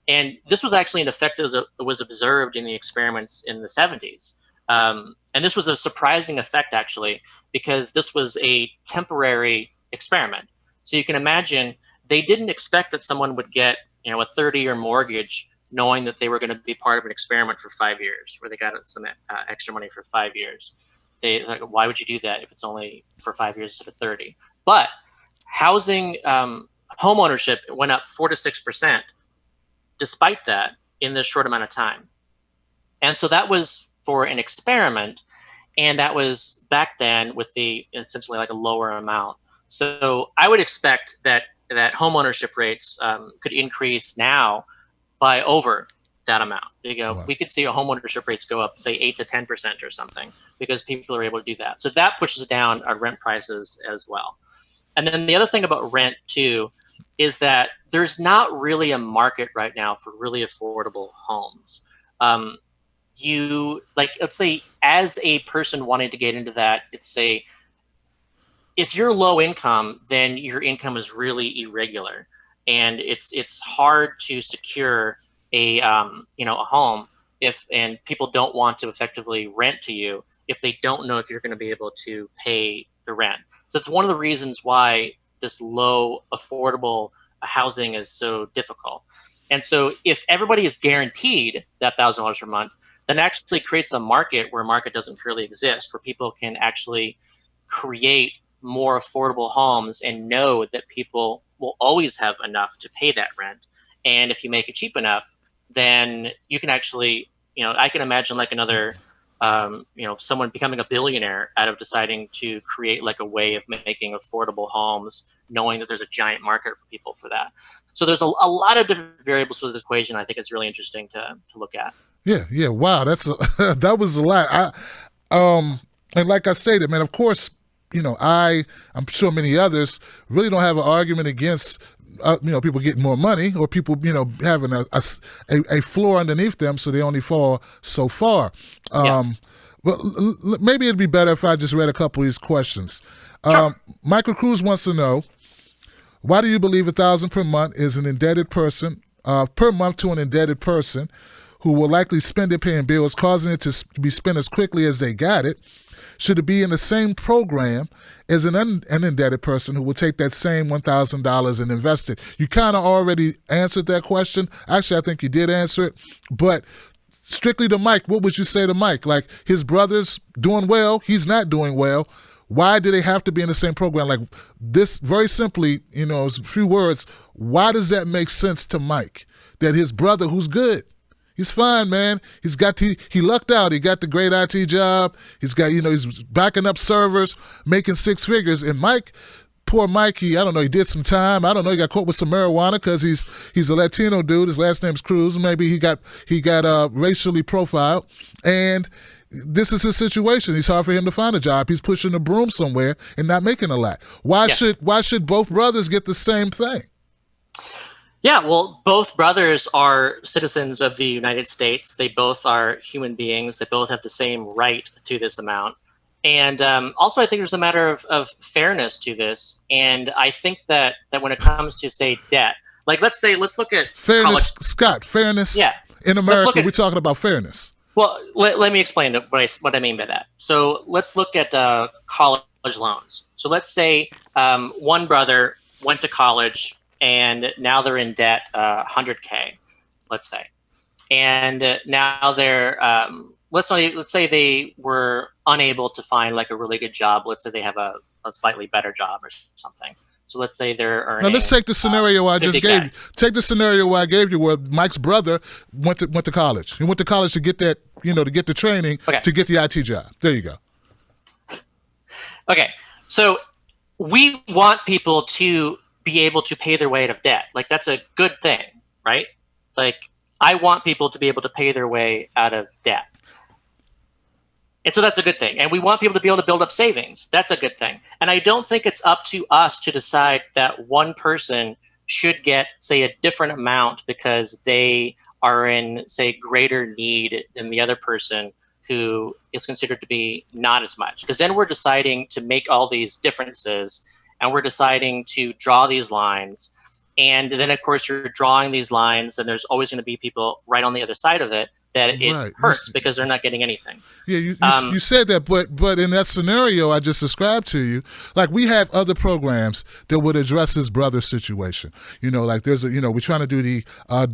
And this was actually an effect that was observed in the experiments in the 70s. And this was a surprising effect, actually, because this was a temporary experiment. So you can imagine they didn't expect that someone would get, a 30-year mortgage knowing that they were going to be part of an experiment for 5 years, where they got some extra money for 5 years. Why would you do that if it's only for 5 years instead of 30? But housing, home ownership went up 4 to 6%, despite that, in this short amount of time. And so that was for an experiment, and that was back then with the essentially like a lower amount. So I would expect that home ownership rates could increase now by over that amount. Wow. We could see home ownership rates go up, say 8 to 10% or something, because people are able to do that. So that pushes down our rent prices as well. And then the other thing about rent too is that there's not really a market right now for really affordable homes. Let's say as a person wanting to get into that, if you're low income, then your income is really irregular, and it's hard to secure a home and people don't want to effectively rent to you if they don't know if you're going to be able to pay the rent. So it's one of the reasons why this low affordable housing is so difficult. And so if everybody is guaranteed that $1,000 per month, then it actually creates a market where a market doesn't currently exist, where people can actually create more affordable homes and know that people will always have enough to pay that rent. And if you make it cheap enough, then you can actually, I can imagine like another, someone becoming a billionaire out of deciding to create like a way of making affordable homes, knowing that there's a giant market for people for that. So there's a lot of different variables to this equation. I think it's really interesting to look at. Yeah. Wow, that was a lot. And like I stated, man, of course, I'm sure many others really don't have an argument against people getting more money, or people having a floor underneath them, so they only fall so far. But maybe it'd be better if I just read a couple of these questions. Sure. Michael Cruz wants to know, why do you believe $1,000 per month is an indebted person per month to an indebted person who will likely spend it paying bills, causing it to be spent as quickly as they got it? Should it be in the same program as an indebted person who will take that same $1,000 and invest it? You kind of already answered that question. Actually, I think you did answer it. But strictly to Mike, what would you say to Mike? Like, his brother's doing well, he's not doing well. Why do they have to be in the same program? Like this, very simply, a few words, why does that make sense to Mike? That his brother, who's good, he's fine, man. He lucked out. He got the great IT job. He's got, he's backing up servers, making six figures. And Mike, poor Mike, he did some time. I don't know, he got caught with some marijuana because he's a Latino dude. His last name's Cruz. Maybe he got racially profiled. And this is his situation. It's hard for him to find a job. He's pushing a broom somewhere and not making a lot. Why should both brothers get the same thing? Yeah, well, both brothers are citizens of the United States. They both are human beings. They both have the same right to this amount. And also, I think there's a matter of fairness to this. And I think that when it comes to, say, debt, like let's look at fairness, college. Scott, fairness. Yeah. In America, we're talking about fairness. Well, let me explain what I mean by that. So let's look at college loans. So let's say one brother went to college and now they're in debt $100K, let's say. And now they're, let's say they were unable to find like a really good job. Let's say they have a slightly better job or something. So let's say they're earning. Now let's take the scenario I just gave you. Take the scenario I gave you where Mike's brother went to college. He went to college to get that, to get the training, to get the IT job. There you go. Okay. So we want people to be able to pay their way out of debt. Like that's a good thing, right? Like I want people to be able to pay their way out of debt. And so that's a good thing. And we want people to be able to build up savings. That's a good thing. And I don't think it's up to us to decide that one person should get, say, a different amount because they are in, say, greater need than the other person who is considered to be not as much. Because then we're deciding to make all these differences and we're deciding to draw these lines. And then, of course, you're drawing these lines and there's always going to be people right on the other side of it that it hurts because they're not getting anything. Yeah, you said that, but in that scenario I just described to you, like we have other programs that would address this brother situation. Like there's we're trying to do the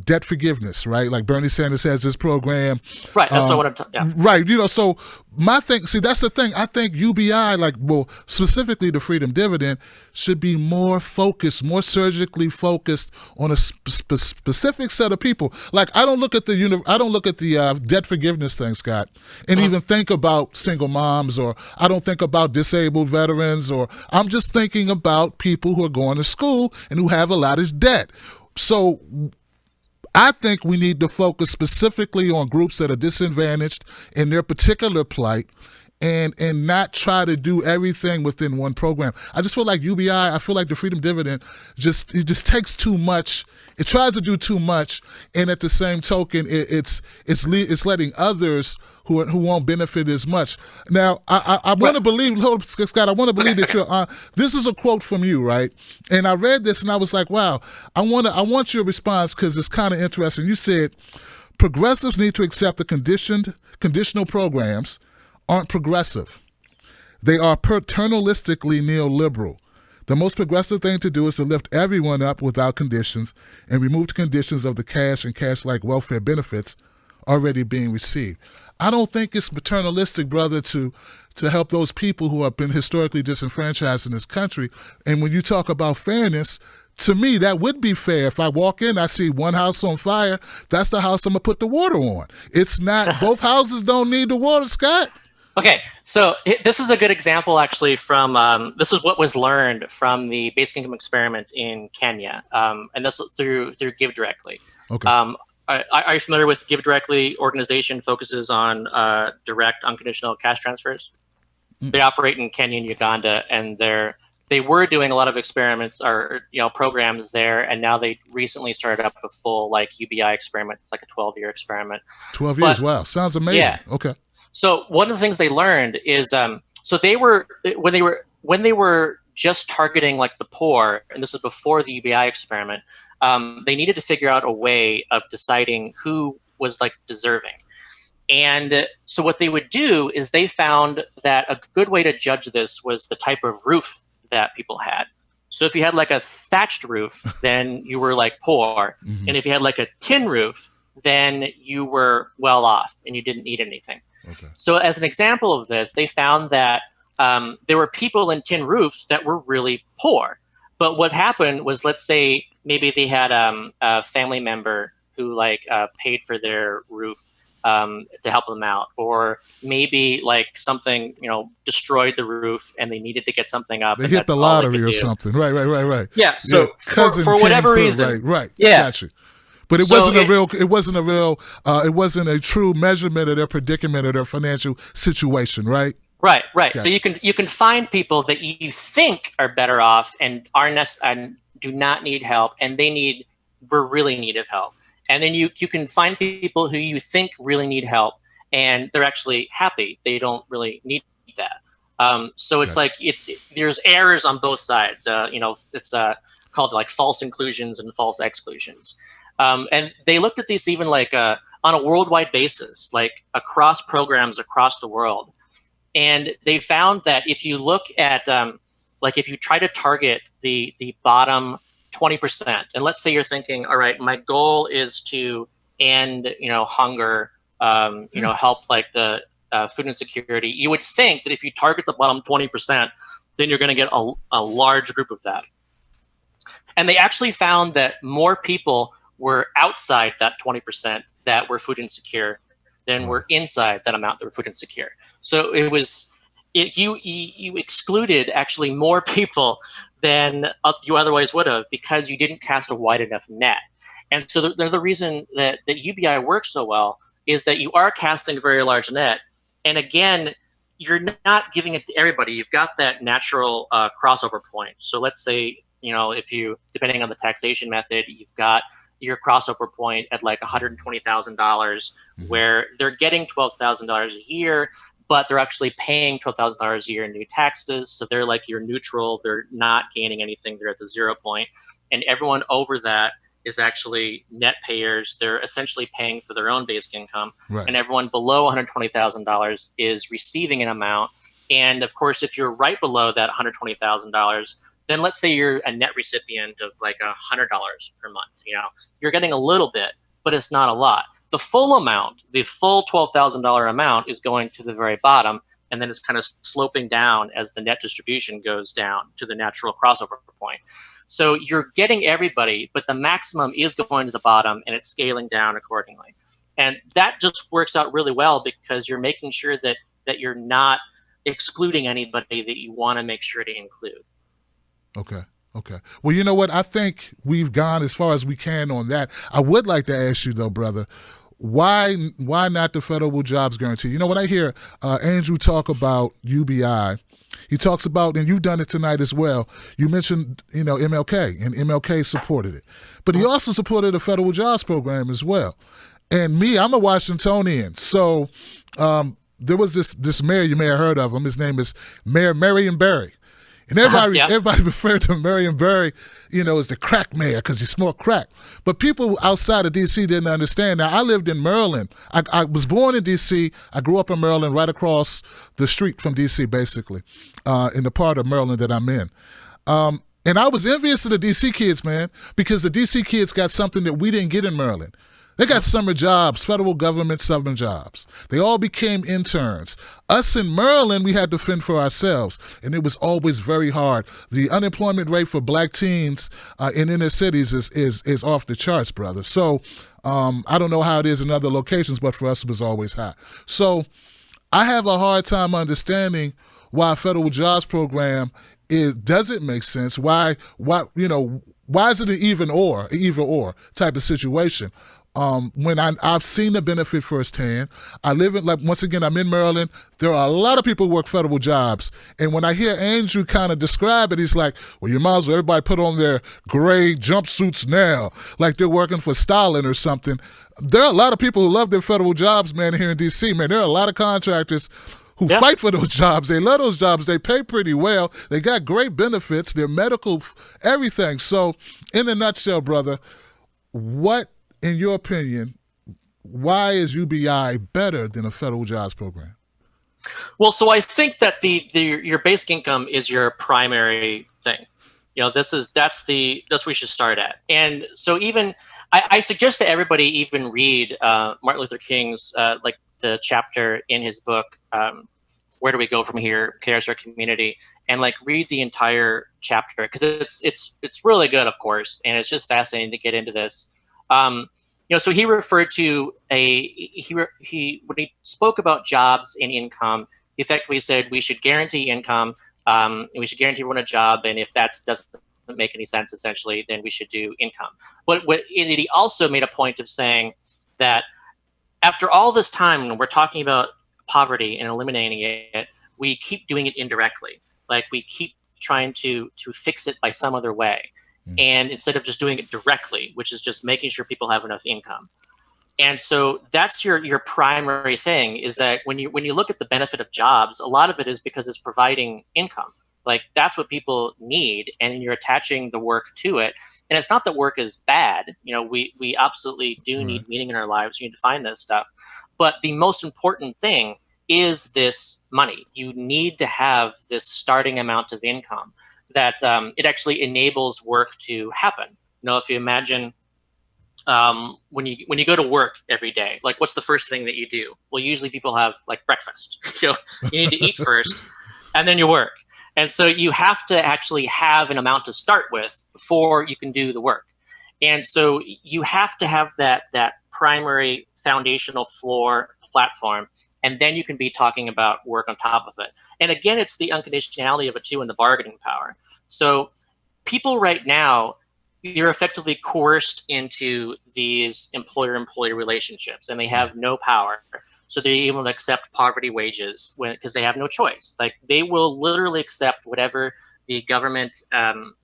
debt forgiveness, right? Like Bernie Sanders has this program. Right, that's what I'm talking about. Right, so my thing, that's the thing. I think UBI, specifically the Freedom Dividend, should be more focused, more surgically focused on a specific set of people. Like I don't look at the debt forgiveness thing, Scott, and even think about single moms, or I don't think about disabled veterans, or I'm just thinking about people who are going to school and who have a lot of debt. So I think we need to focus specifically on groups that are disadvantaged in their particular plight and not try to do everything within one program. I just feel like UBI, I feel like the Freedom Dividend it just takes too much. It tries to do too much, and at the same token, it's letting others who won't benefit as much. Now, I want to believe, Scott, I want to believe that you're. This is a quote from you, right? And I read this, and I was like, wow, I want your response because it's kind of interesting. You said progressives need to accept the conditional programs aren't progressive. They are paternalistically neoliberal. The most progressive thing to do is to lift everyone up without conditions and remove the conditions of the cash and cash-like welfare benefits already being received. I don't think it's paternalistic, brother, to help those people who have been historically disenfranchised in this country. And when you talk about fairness, to me, that would be fair. If I walk in, I see one house on fire, that's the house I'm going to put the water on. It's not, both houses don't need the water, Scott. Okay, so this is a good example, actually, from this is what was learned from the basic income experiment in Kenya, and this is through Give Directly. Okay. Are you familiar with Give Directly organization? Focuses on direct, unconditional cash transfers. They operate in Kenya and Uganda, and they were doing a lot of experiments or programs there, and now they recently started up a full UBI experiment. It's like a 12-year experiment. 12 years, wow, sounds amazing. Yeah. Okay. So one of the things they learned is so they were when they were just targeting the poor, and this is before the UBI experiment. They needed to figure out a way of deciding who was deserving. And so what they would do is they found that a good way to judge this was the type of roof that people had. So if you had a thatched roof, then you were poor. Mm-hmm. And if you had a tin roof, then you were well off and you didn't need anything. Okay. So as an example of this, they found that there were people in tin roofs that were really poor. But what happened was, let's say maybe they had a family member who paid for their roof to help them out, or maybe something destroyed the roof and they needed to get something up. They hit the lottery or something. Right. Yeah. So for whatever reason, right. Yeah. Got you. But it wasn't a true measurement of their predicament or their financial situation, right? Right. Gotcha. So you can find people that you think are better off and and do not need help, and we're really in need of help. And then you can find people who you think really need help, and they're actually happy. They don't really need that. So it's there's errors on both sides. It's called false inclusions and false exclusions. And they looked at these even on a worldwide basis, across programs across the world. And they found that if you look at, if you try to target the bottom 20%, and let's say you're thinking, all right, my goal is to end, hunger, help the food insecurity. You would think that if you target the bottom 20%, then you're going to get a large group of that. And they actually found that more people were outside that 20% that were food insecure than were inside that amount that were food insecure. So you excluded actually more people than you otherwise would have, because you didn't cast a wide enough net. And so the reason that UBI works so well is that you are casting a very large net. And again, you're not giving it to everybody. You've got that natural crossover point. So let's say, if you, depending on the taxation method, you've got your crossover point at $120,000, where they're getting $12,000 a year, but they're actually paying $12,000 a year in new taxes. So they're you're neutral. They're not gaining anything. They're at the 0 point. And everyone over that is actually net payers. They're essentially paying for their own basic income. Right. And everyone below $120,000 is receiving an amount. And of course, if you're right below that $120,000, then let's say you're a net recipient of $100 per month. You're getting a little bit, but it's not a lot. The full amount, the full $12,000 amount, is going to the very bottom, and then it's kind of sloping down as the net distribution goes down to the natural crossover point. So you're getting everybody, but the maximum is going to the bottom, and it's scaling down accordingly. And that just works out really well, because you're making sure that you're not excluding anybody that you want to make sure to include. Okay. Well, you know what? I think we've gone as far as we can on that. I would like to ask you, though, brother, why not the federal jobs guarantee? When I hear Andrew talk about UBI, he talks about, and you've done it tonight as well, you mentioned, MLK, and MLK supported it. But he also supported the federal jobs program as well. And me, I'm a Washingtonian. So there was this mayor, you may have heard of him. His name is Mayor Marion Barry. And everybody referred to Marion Barry, as the crack mayor because he smoked crack. But people outside of D.C. didn't understand. Now, I lived in Maryland. I was born in D.C. I grew up in Maryland, right across the street from D.C., basically, in the part of Maryland that I'm in. And I was envious of the DC kids, man, because the DC kids got something that we didn't get in Maryland. They got summer jobs, federal government summer jobs. They all became interns. Us in Maryland, we had to fend for ourselves, and it was always very hard. The unemployment rate for black teens in inner cities is off the charts, brother. So I don't know how it is in other locations, but for us, it was always high. So I have a hard time understanding why a federal jobs program doesn't make sense. Why is it an either or type of situation? When I've seen the benefit firsthand. I live in, once again, I'm in Maryland. There are a lot of people who work federal jobs. And when I hear Andrew kind of describe it, he's like, well, you might as well everybody put on their gray jumpsuits now, like they're working for Stalin or something. There are a lot of people who love their federal jobs, man, here in D.C., man. There are a lot of contractors who fight for those jobs. They love those jobs. They pay pretty well. They got great benefits. They're medical, everything. So in a nutshell, brother, what, in your opinion, why is UBI better than a federal jobs program? Well, so I think that your basic income is your primary thing. That's what we should start at. And so even I suggest that everybody even read Martin Luther King's like the chapter in his book, Where Do We Go From Here? Cares Our Community, and like read the entire chapter, because it's really good, of course, and it's just fascinating to get into this. So he referred to when he spoke about jobs and income, he effectively said we should guarantee income, and we should guarantee everyone a job, and if that doesn't make any sense, essentially, then we should do income. But he also made a point of saying that after all this time, when we're talking about poverty and eliminating it, we keep doing it indirectly. Like we keep trying to fix it by some other way. And instead of just doing it directly, which is just making sure people have enough income. And so that's your primary thing, is that when you look at the benefit of jobs, a lot of it is because it's providing income. Like that's what people need, and you're attaching the work to it. And it's not that work is bad. We absolutely do need meaning in our lives. You need to find this stuff. But the most important thing is this money. You need to have this starting amount of income that it actually enables work to happen. If you imagine when you go to work every day, like what's the first thing that you do? Well, usually people have like breakfast. You need to eat first, and then you work. And so you have to actually have an amount to start with before you can do the work. And so you have to have that primary foundational floor platform, and then you can be talking about work on top of it. And again, it's the unconditionality of it too, and the bargaining power. So people right now, you're effectively coerced into these employer-employee relationships, and they have no power. So they're able to accept poverty wages because they have no choice. Like they will literally accept whatever the government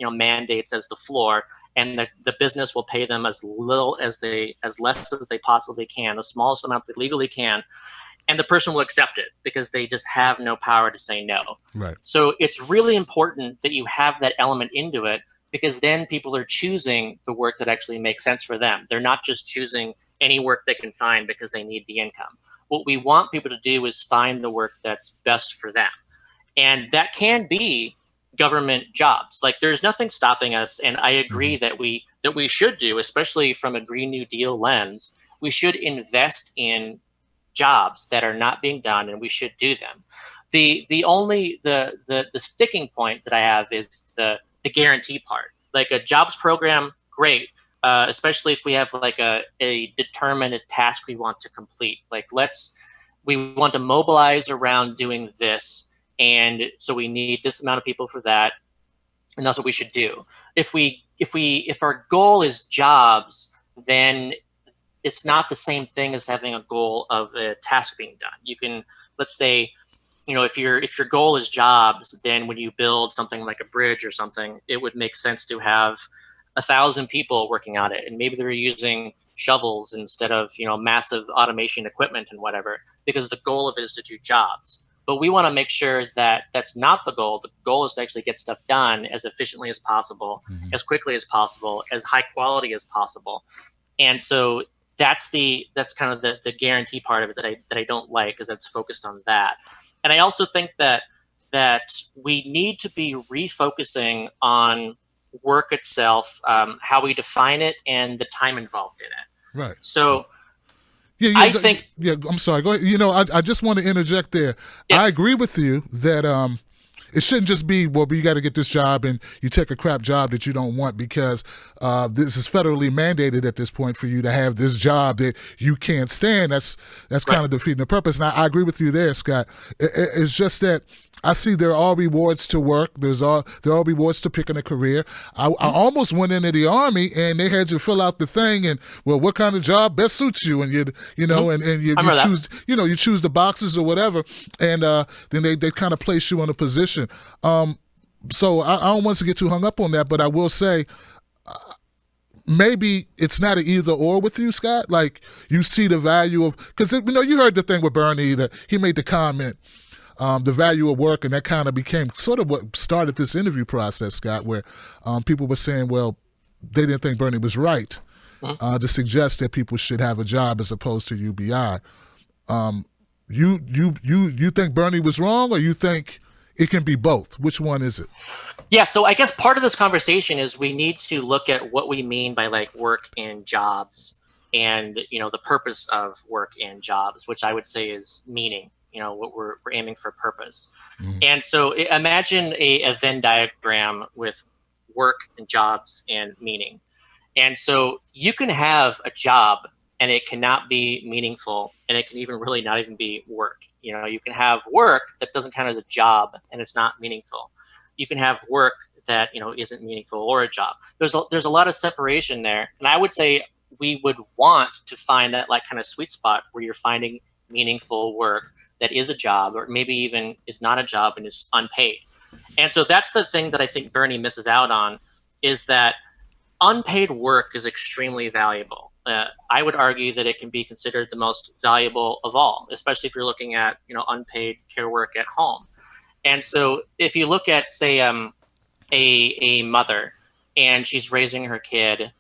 mandates as the floor, and the business will pay them as less as they possibly can, the smallest amount they legally can. And the person will accept it because they just have no power to say no. Right. So it's really important that you have that element into it, because then people are choosing the work that actually makes sense for them. They're not just choosing any work they can find because they need the income. What we want people to do is find the work that's best for them. And that can be government jobs. Like there's nothing stopping us. And I agree that we should do, especially from a Green New Deal lens, we should invest in jobs that are not being done, and we should do them. The sticking point that I have is the guarantee part. Like a jobs program, great, especially if we have like a determined task we want to complete. Like we want to mobilize around doing this, and so we need this amount of people for that, and that's what we should do. If our goal is jobs, then it's not the same thing as having a goal of a task being done. You can, let's say, if your goal is jobs, then when you build something like a bridge or something, it would make sense to have 1,000 people working on it, and maybe they're using shovels instead of massive automation equipment and whatever, because the goal of it is to do jobs. But we want to make sure that that's not the goal. The goal is to actually get stuff done as efficiently as possible, as quickly as possible, as high quality as possible. And so that's kind of the guarantee part of it that I don't like, because that's focused on that. And I also think that that we need to be refocusing on work itself, how we define it, and the time involved in it. Right. So Yeah, I think. Yeah, I'm sorry. Go ahead. I just want to interject there. Yeah. I agree with you that it shouldn't just be, well, you got to get this job and you take a crap job that you don't want because this is federally mandated at this point for you to have this job that you can't stand. That's kind of defeating the purpose. And I agree with you there, Scott. It's just that I see there are rewards to work. There are rewards to picking a career. I almost went into the Army and they had you fill out the thing and, well, what kind of job best suits you? And you choose, you choose the boxes or whatever. And then they kind of place you in a position. So I don't want to get too hung up on that, but I will say, maybe it's not an either or with you, Scott. Like you see the value of, because you heard the thing with Bernie that he made the comment, the value of work, and that kind of became sort of what started this interview process, Scott, where people were saying, well, they didn't think Bernie was right to suggest that people should have a job as opposed to UBI. You think Bernie was wrong, or you think it can be both? Which one is it? Yeah, so I guess part of this conversation is we need to look at what we mean by like work and jobs, and the purpose of work and jobs, which I would say is meaning. What we're aiming for purpose. And so imagine a Venn diagram with work and jobs and meaning. And so you can have a job and it cannot be meaningful, and it can even really not even be work. You can have work that doesn't count as a job and it's not meaningful. You can have work that isn't meaningful or a job. There's a lot of separation there, and I would say we would want to find that like kind of sweet spot where you're finding meaningful work that is a job, or maybe even is not a job and is unpaid. And so that's the thing that I think Bernie misses out on, is that unpaid work is extremely valuable. I would argue that it can be considered the most valuable of all, especially if you're looking at unpaid care work at home. And so if you look at, say, a mother and she's raising her kid,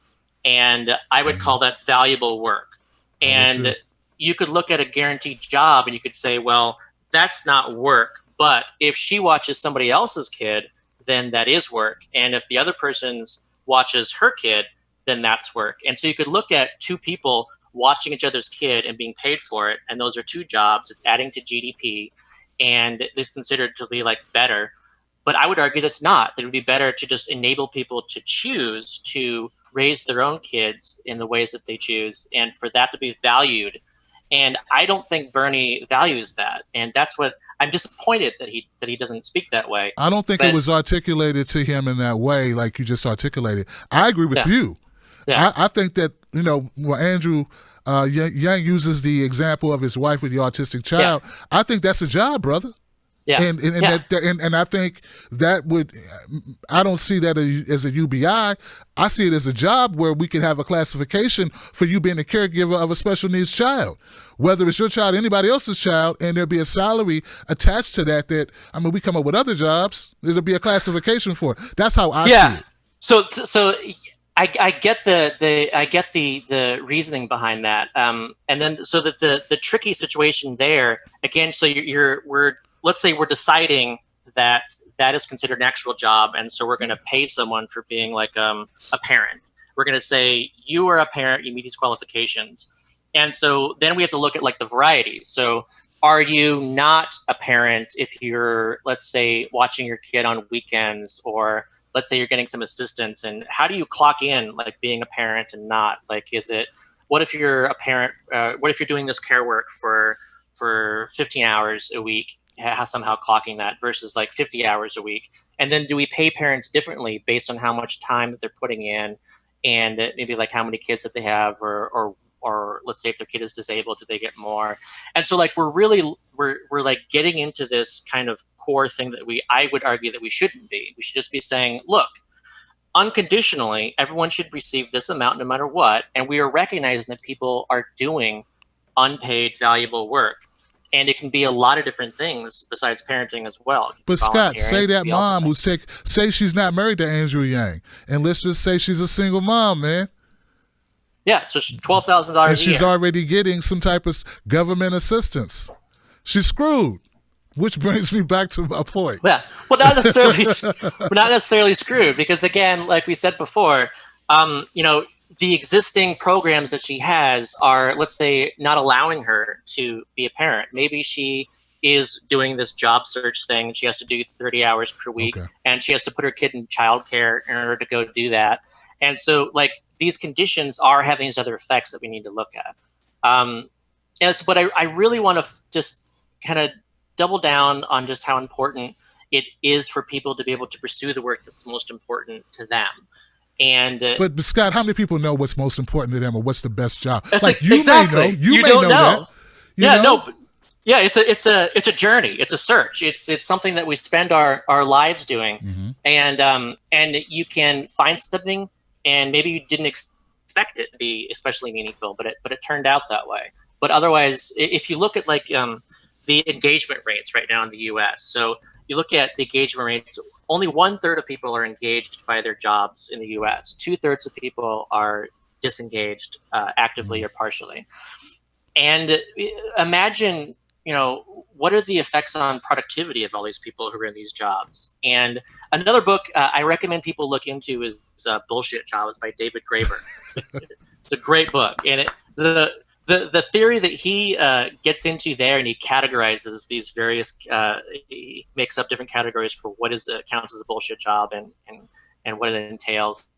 and I would call that valuable work. And you could look at a guaranteed job and you could say, well, that's not work. But if she watches somebody else's kid, then that is work. And if the other person watches her kid, then that's work. And so you could look at two people watching each other's kid and being paid for it. And those are two jobs. It's adding to GDP, and it's considered to be like better. But I would argue that's not. That it would be better to just enable people to choose to raise their own kids in the ways that they choose, and for that to be valued. And I don't think Bernie values that. And that's what I'm disappointed that he doesn't speak that way. I don't think it was articulated to him in that way, like you just articulated. I agree with you. Yeah. I think that, Andrew Yang uses the example of his wife with the autistic child. Yeah. I think that's a job, brother. Yeah. And I think that would, I don't see that as a UBI. I see it as a job where we can have a classification for you being a caregiver of a special needs child, whether it's your child or anybody else's child, and there'll be a salary attached to that. We come up with other jobs. There'll be a classification for it. That's how I see it. So I get the reasoning behind that. And then so that the tricky situation there again. So let's say we're deciding that is considered an actual job, and so we're going to pay someone for being like a parent. We're going to say you are a parent, you meet these qualifications, and so then we have to look at like the varieties. So are you not a parent if you're, let's say, watching your kid on weekends, or let's say you're getting some assistance, and how do you clock in like being a parent and not? Like, what if you're a parent? What if you're doing this care work for 15 hours a week? Somehow clocking that versus like 50 hours a week. And then do we pay parents differently based on how much time that they're putting in, and maybe like how many kids that they have, or let's say if their kid is disabled, do they get more? And so like we're like getting into this kind of core thing that I would argue that we shouldn't be. We should just be saying, look, unconditionally, everyone should receive this amount no matter what. And we are recognizing that people are doing unpaid, valuable work. And it can be a lot of different things besides parenting as well. But Scott, say that mom say she's not married to Andrew Yang, and let's just say she's a single mom, man. Yeah, so $12,000 a year. And she's already getting some type of government assistance. She's screwed. Which brings me back to my point. Yeah, well, not necessarily. We're not necessarily screwed because, again, like we said before, the existing programs that she has are, let's say, not allowing her to be a parent. Maybe she is doing this job search thing and she has to do 30 hours per week, and she has to put her kid in childcare in order to go do that. And so, like, these conditions are having these other effects that we need to look at. But I really want to just kind of double down on just how important it is for people to be able to pursue the work that's most important to them. And but Scott, how many people know what's most important to them or what's the best job? Like you exactly. May know, you may don't know that. It's a journey. It's a search. It's something that we spend our lives doing, and you can find something, and maybe you didn't expect it to be especially meaningful, but it turned out that way. But otherwise, if you look at like the engagement rates right now in the U.S., so you look at the engagement rates, only 1/3 of people are engaged by their jobs in the U.S. 2/3 of people are disengaged actively or partially. And imagine, what are the effects on productivity of all these people who are in these jobs? And another book I recommend people look into is Bullshit Jobs by David Graeber. It's a great book. And the theory that he gets into there, and he categorizes these various, he makes up different categories for what counts as a bullshit job and what it entails.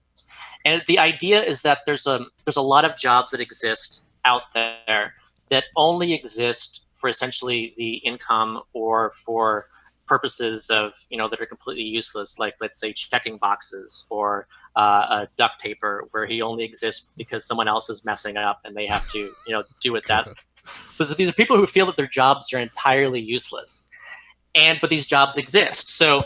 And the idea is that there's a lot of jobs that exist out there that only exist for essentially the income or for purposes of, that are completely useless, like, let's say, checking boxes or a duct taper, where he only exists because someone else is messing up and they have to, do it that. But these are people who feel that their jobs are entirely useless, but these jobs exist. So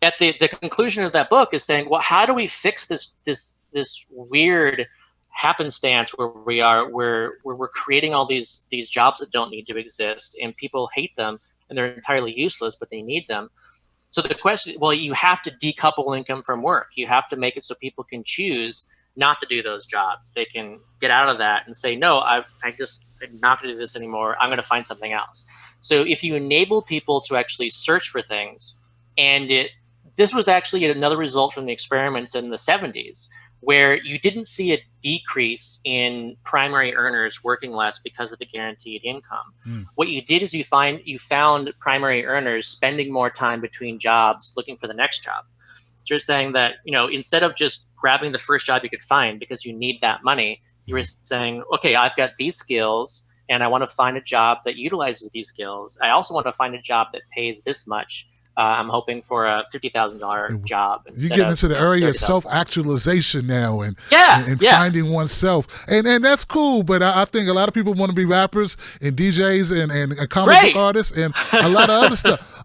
at the conclusion of that book is saying, well, how do we fix this weird happenstance where we're creating all these jobs that don't need to exist, and people hate them and they're entirely useless, but they need them. So the question, well, you have to decouple income from work. You have to make it so people can choose not to do those jobs. They can get out of that and say, no, I'm not going to do this anymore. I'm going to find something else. So if you enable people to actually search for things, and this was actually another result from the experiments in the 70s, where you didn't see a decrease in primary earners working less because of the guaranteed income. What you did is you found primary earners spending more time between jobs looking for the next job. So you're saying that, instead of just grabbing the first job you could find because you need that money, you were saying, okay, I've got these skills and I want to find a job that utilizes these skills. I also want to find a job that pays this much. I'm hoping for a $50,000 job. You get into the area of self-actualization now and finding oneself. And that's cool, but I think a lot of people want to be rappers and DJs and comic book artists and a lot of other stuff.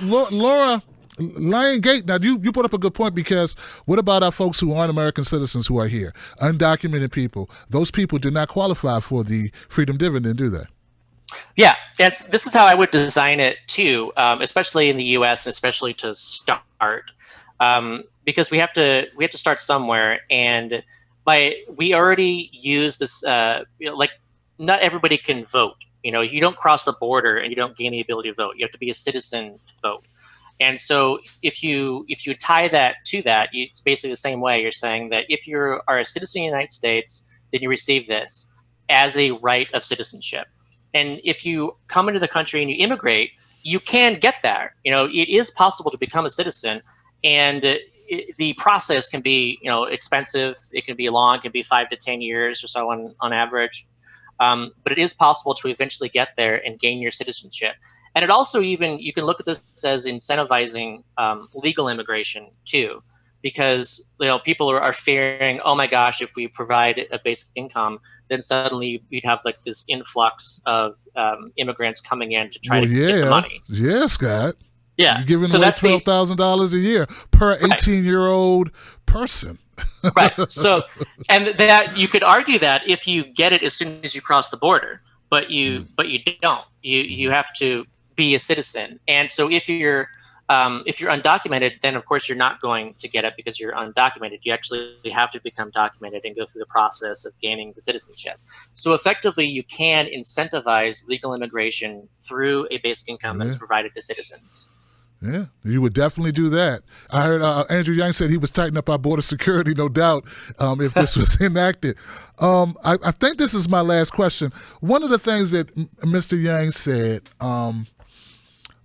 Laura Lion Gate, now you brought up a good point, because what about our folks who aren't American citizens who are here? Undocumented people. Those people do not qualify for the Freedom Dividend, do they? Yeah, this is how I would design it too, especially in the U.S., and especially to start, because we have to start somewhere, and we already use this. Like, not everybody can vote. You don't cross the border and you don't gain the ability to vote. You have to be a citizen to vote. And so if you tie that to that, it's basically the same way. You're saying that if you are a citizen of the United States, then you receive this as a right of citizenship. And if you come into the country and you immigrate, you can get there. It is possible to become a citizen, and the process can be, expensive. It can be long. It can be 5 to 10 years or so on average. But it is possible to eventually get there and gain your citizenship. And it also you can look at this as incentivizing legal immigration too, because people are fearing, oh my gosh, if we provide a basic income, then suddenly we'd have like this influx of immigrants coming in to try to get the money. Yeah, Scott. Yeah, you're giving away $12,000 a year per 18-year-old person. Right. So, and that you could argue that if you get it as soon as you cross the border, but you don't. You have to be a citizen. And so if you're If you're undocumented, then of course you're not going to get it because you're undocumented. You actually have to become documented and go through the process of gaining the citizenship. So effectively, you can incentivize legal immigration through a basic income that is provided to citizens. Yeah, you would definitely do that. I heard Andrew Yang said he was tightening up our border security, no doubt, if this was enacted. I think this is my last question. One of the things that Mr. Yang said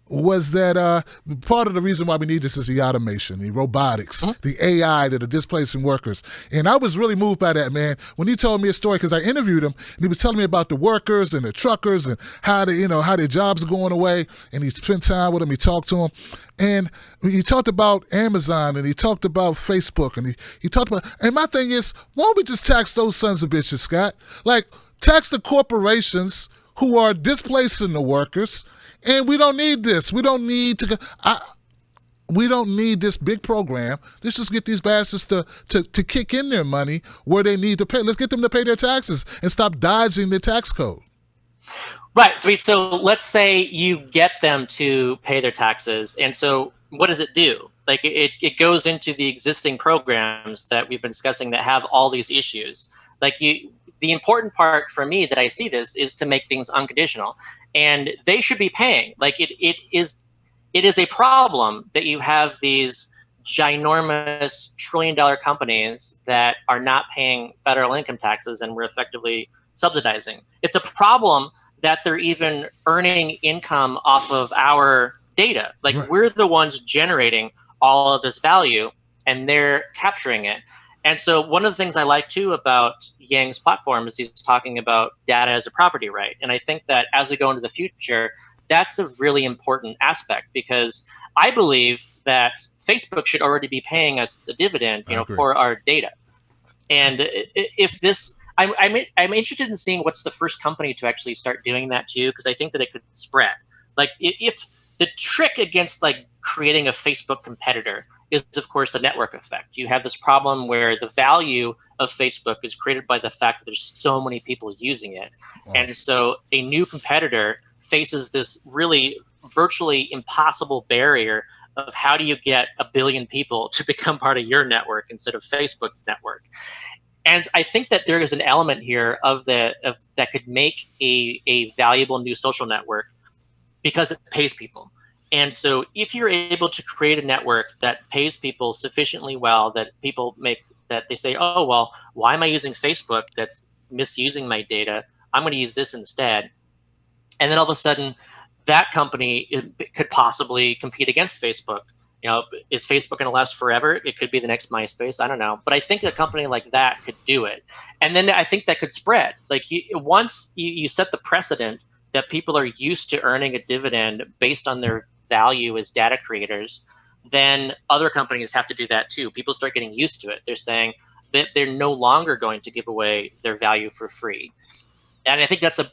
was that part of the reason why we need this is the automation, the robotics, the AI that are displacing workers. And I was really moved by that, man, when he told me a story, because I interviewed him, and he was telling me about the workers and the truckers and how they, how their jobs are going away. And he spent time with them, he talked to them. And he talked about Amazon, and he talked about Facebook, and he talked about, and my thing is, why don't we just tax those sons of bitches, Scott? Like, tax the corporations who are displacing the workers. And we don't need this. We don't need this big program. Let's just get these bastards to kick in their money where they need to pay. Let's get them to pay their taxes and stop dodging the tax code. Right. So let's say you get them to pay their taxes. And so what does it do? Like it goes into the existing programs that we've been discussing that have all these issues. Like the important part for me that I see this is to make things unconditional. And they should be paying. Like it is a problem that you have these ginormous trillion-dollar companies that are not paying federal income taxes, and we're effectively subsidizing. It's a problem that they're even earning income off of our data. Like we're the ones generating all of this value, and they're capturing it. And so one of the things I like too about Yang's platform is he's talking about data as a property right. And I think that as we go into the future, that's a really important aspect, because I believe that Facebook should already be paying us a dividend, for our data. And if this, I'm interested in seeing what's the first company to actually start doing that too, because I think that it could spread. Like if the trick against like creating a Facebook competitor is, of course, the network effect. You have this problem where the value of Facebook is created by the fact that there's so many people using it. Wow. And so a new competitor faces this really virtually impossible barrier of how do you get 1 billion people to become part of your network instead of Facebook's network. And I think that there is an element here that could make a valuable new social network because it pays people. And so if you're able to create a network that pays people sufficiently well, that people that they say, oh, well, why am I using Facebook that's misusing my data? I'm going to use this instead. And then all of a sudden, that company could possibly compete against Facebook. Is Facebook going to last forever? It could be the next MySpace. I don't know. But I think a company like that could do it. And then I think that could spread. Like once you set the precedent that people are used to earning a dividend based on their value as data creators, then other companies have to do that too. People start getting used to it. They're saying that they're no longer going to give away their value for free. And I think that's a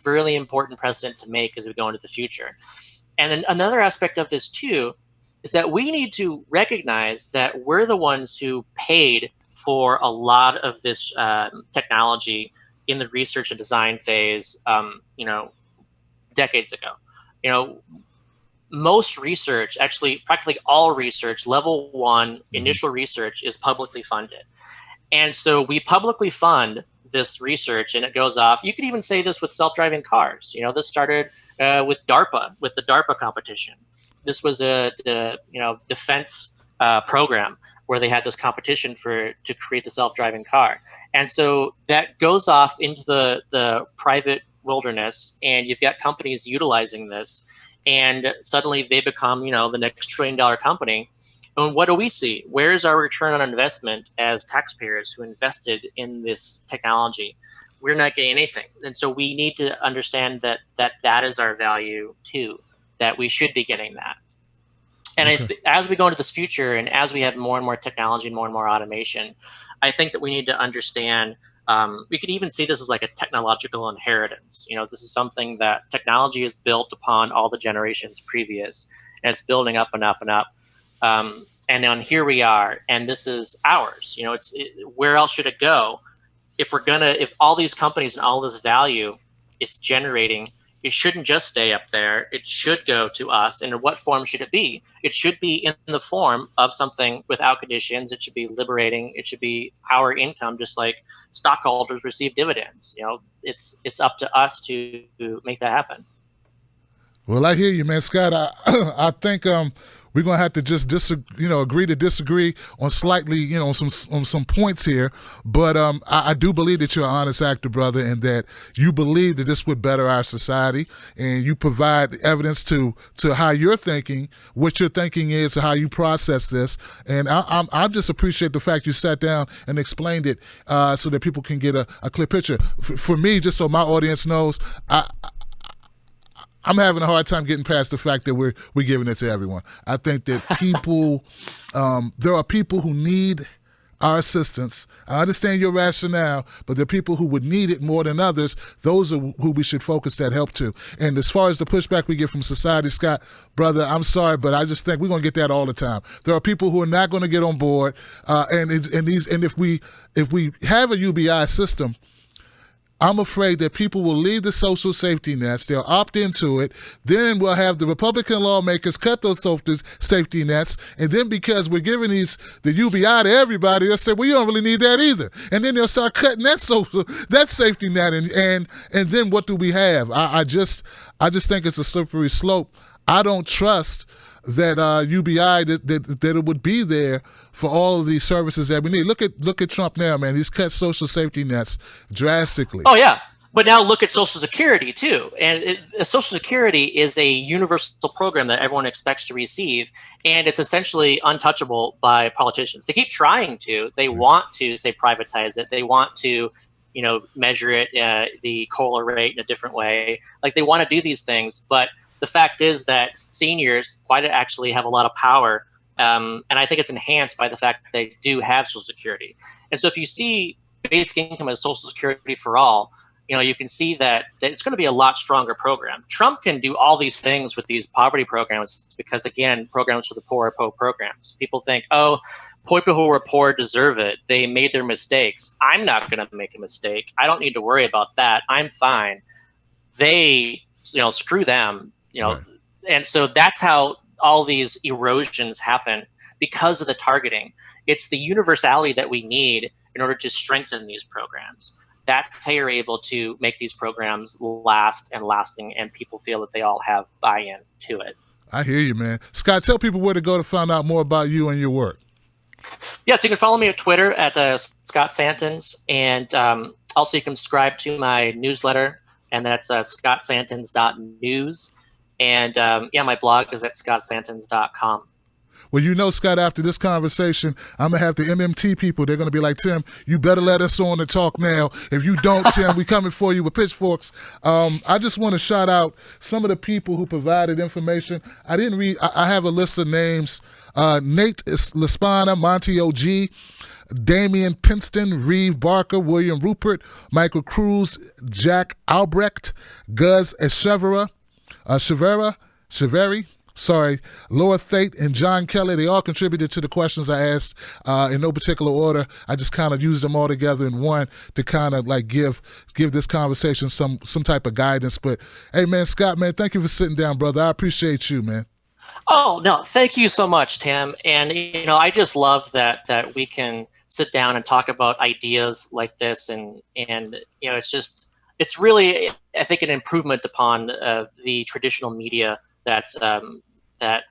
really important precedent to make as we go into the future. And then another aspect of this too is that we need to recognize that we're the ones who paid for a lot of this technology in the research and design phase, decades ago. Most research, actually practically all research, level 1 initial research is publicly funded. And so we publicly fund this research and it goes off. You could even say this with self-driving cars. This started with DARPA, with the DARPA competition. This was a defense program where they had this competition to create the self-driving car. And so that goes off into the private wilderness, and you've got companies utilizing this. And suddenly they become, the next $1 trillion company. And what do we see? Where's our return on investment as taxpayers who invested in this technology? We're not getting anything. And so we need to understand that is our value too, that we should be getting that. And as we go into this future and as we have more and more technology and more automation, I think that we need to understand, we could even see this as like a technological inheritance. This is something that technology is built upon all the generations previous, and it's building up and up and up. And then here we are, and this is ours. Where else should it go? If all these companies and all this value it's generating it shouldn't just stay up there. It should go to us. And in what form should it be? It should be in the form of something without conditions. It should be liberating. It should be our income, just like stockholders receive dividends. It's up to us to make that happen. Well, I hear you, man, Scott. I think we're gonna have to just agree to disagree on slightly, on some points here. But I do believe that you're an honest actor, brother, and that you believe that this would better our society, and you provide evidence to how you're thinking, what your thinking is, and how you process this. And I just appreciate the fact you sat down and explained it so that people can get a clear picture. For me, just so my audience knows, I'm having a hard time getting past the fact that we're giving it to everyone. I think that people, there are people who need our assistance. I understand your rationale, but there are people who would need it more than others. Those are who we should focus that help to. And as far as the pushback we get from society, Scott, brother, I'm sorry, but I just think we're going to get that all the time. There are people who are not going to get on board, and if we have a UBI system, I'm afraid that people will leave the social safety nets. They'll opt into it. Then we'll have the Republican lawmakers cut those social safety nets. And then because we're giving the UBI to everybody, they'll say, well, you don't really need that either. And then they'll start cutting that safety net. And then what do we have? I just think it's a slippery slope. I don't trust that UBI that it would be there for all of these services that we need. Look at Trump now, man. He's cut social safety nets drastically. Oh yeah, but now look at Social Security too. And Social Security is a universal program that everyone expects to receive, and it's essentially untouchable by politicians. They keep trying to. They want to say privatize it. They want to measure it the COLA rate in a different way. Like they want to do these things, but the fact is that seniors quite actually have a lot of power, and I think it's enhanced by the fact that they do have Social Security. And so if you see basic income as Social Security for all, you can see that it's going to be a lot stronger program. Trump can do all these things with these poverty programs because, again, programs for the poor are poor programs. People think, oh, people who are poor deserve it. They made their mistakes. I'm not going to make a mistake. I don't need to worry about that. I'm fine. They, screw them. Right. And so that's how all these erosions happen because of the targeting. It's the universality that we need in order to strengthen these programs. That's how you're able to make these programs last and lasting, and people feel that they all have buy-in to it. I hear you, man. Scott, tell people where to go to find out more about you and your work. Yeah, so you can follow me on Twitter at Scott Santens, and also you can subscribe to my newsletter, and that's scottsantens.news. And my blog is at scottsantens.com. Well, Scott, after this conversation, I'm going to have the MMT people. They're going to be like, Tim, you better let us on and talk now. If you don't, Tim, we coming for you with pitchforks. I just want to shout out some of the people who provided information. I have a list of names. Nate Laspana, Monty O.G., Damian Pinston, Reeve Barker, William Rupert, Michael Cruz, Jack Albrecht, Guz Echevera, Cheveri, Laura Thate, and John Kelly. They all contributed to the questions I asked in no particular order. I just kind of used them all together in one to kind of like give this conversation some type of guidance. But hey, man, Scott, man, thank you for sitting down, brother. I appreciate you, man. Oh, no, thank you so much, Tim. And, I just love that we can sit down and talk about ideas like this. And it's really, I think, an improvement upon the traditional media that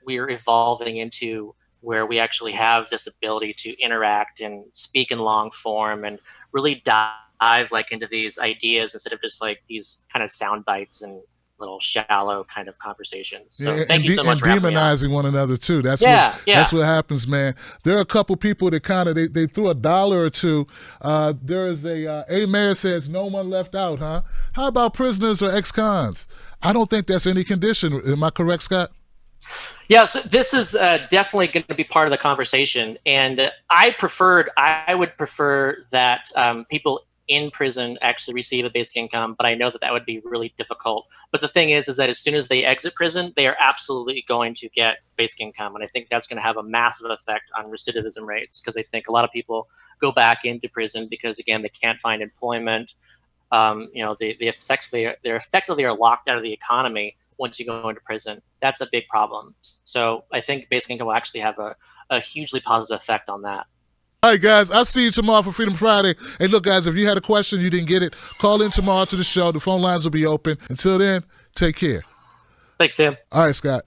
we're evolving into, where we actually have this ability to interact and speak in long form and really dive into these ideas instead of just these kind of sound bites and little shallow kind of conversations. So thank you so much for having me on. Demonizing one another too. That's what happens, man. There are a couple people that kind of they threw $1 or two. There is a mayor says no one left out, huh? How about prisoners or ex-cons? I don't think that's any condition. Am I correct, Scott? Yeah, so this is definitely going to be part of the conversation, and I would prefer that people in prison actually receive a basic income, but I know that would be really difficult. But the thing is that as soon as they exit prison, they are absolutely going to get basic income, and I think that's going to have a massive effect on recidivism rates, because I think a lot of people go back into prison because, again, they can't find employment. they effectively are locked out of the economy once you go into prison. That's a big problem. So I think basic income will actually have a hugely positive effect on that. All right, guys, I'll see you tomorrow for Freedom Friday. Hey, look, guys, if you had a question, you didn't get it, call in tomorrow to the show. The phone lines will be open. Until then, take care. Thanks, Tim. All right, Scott.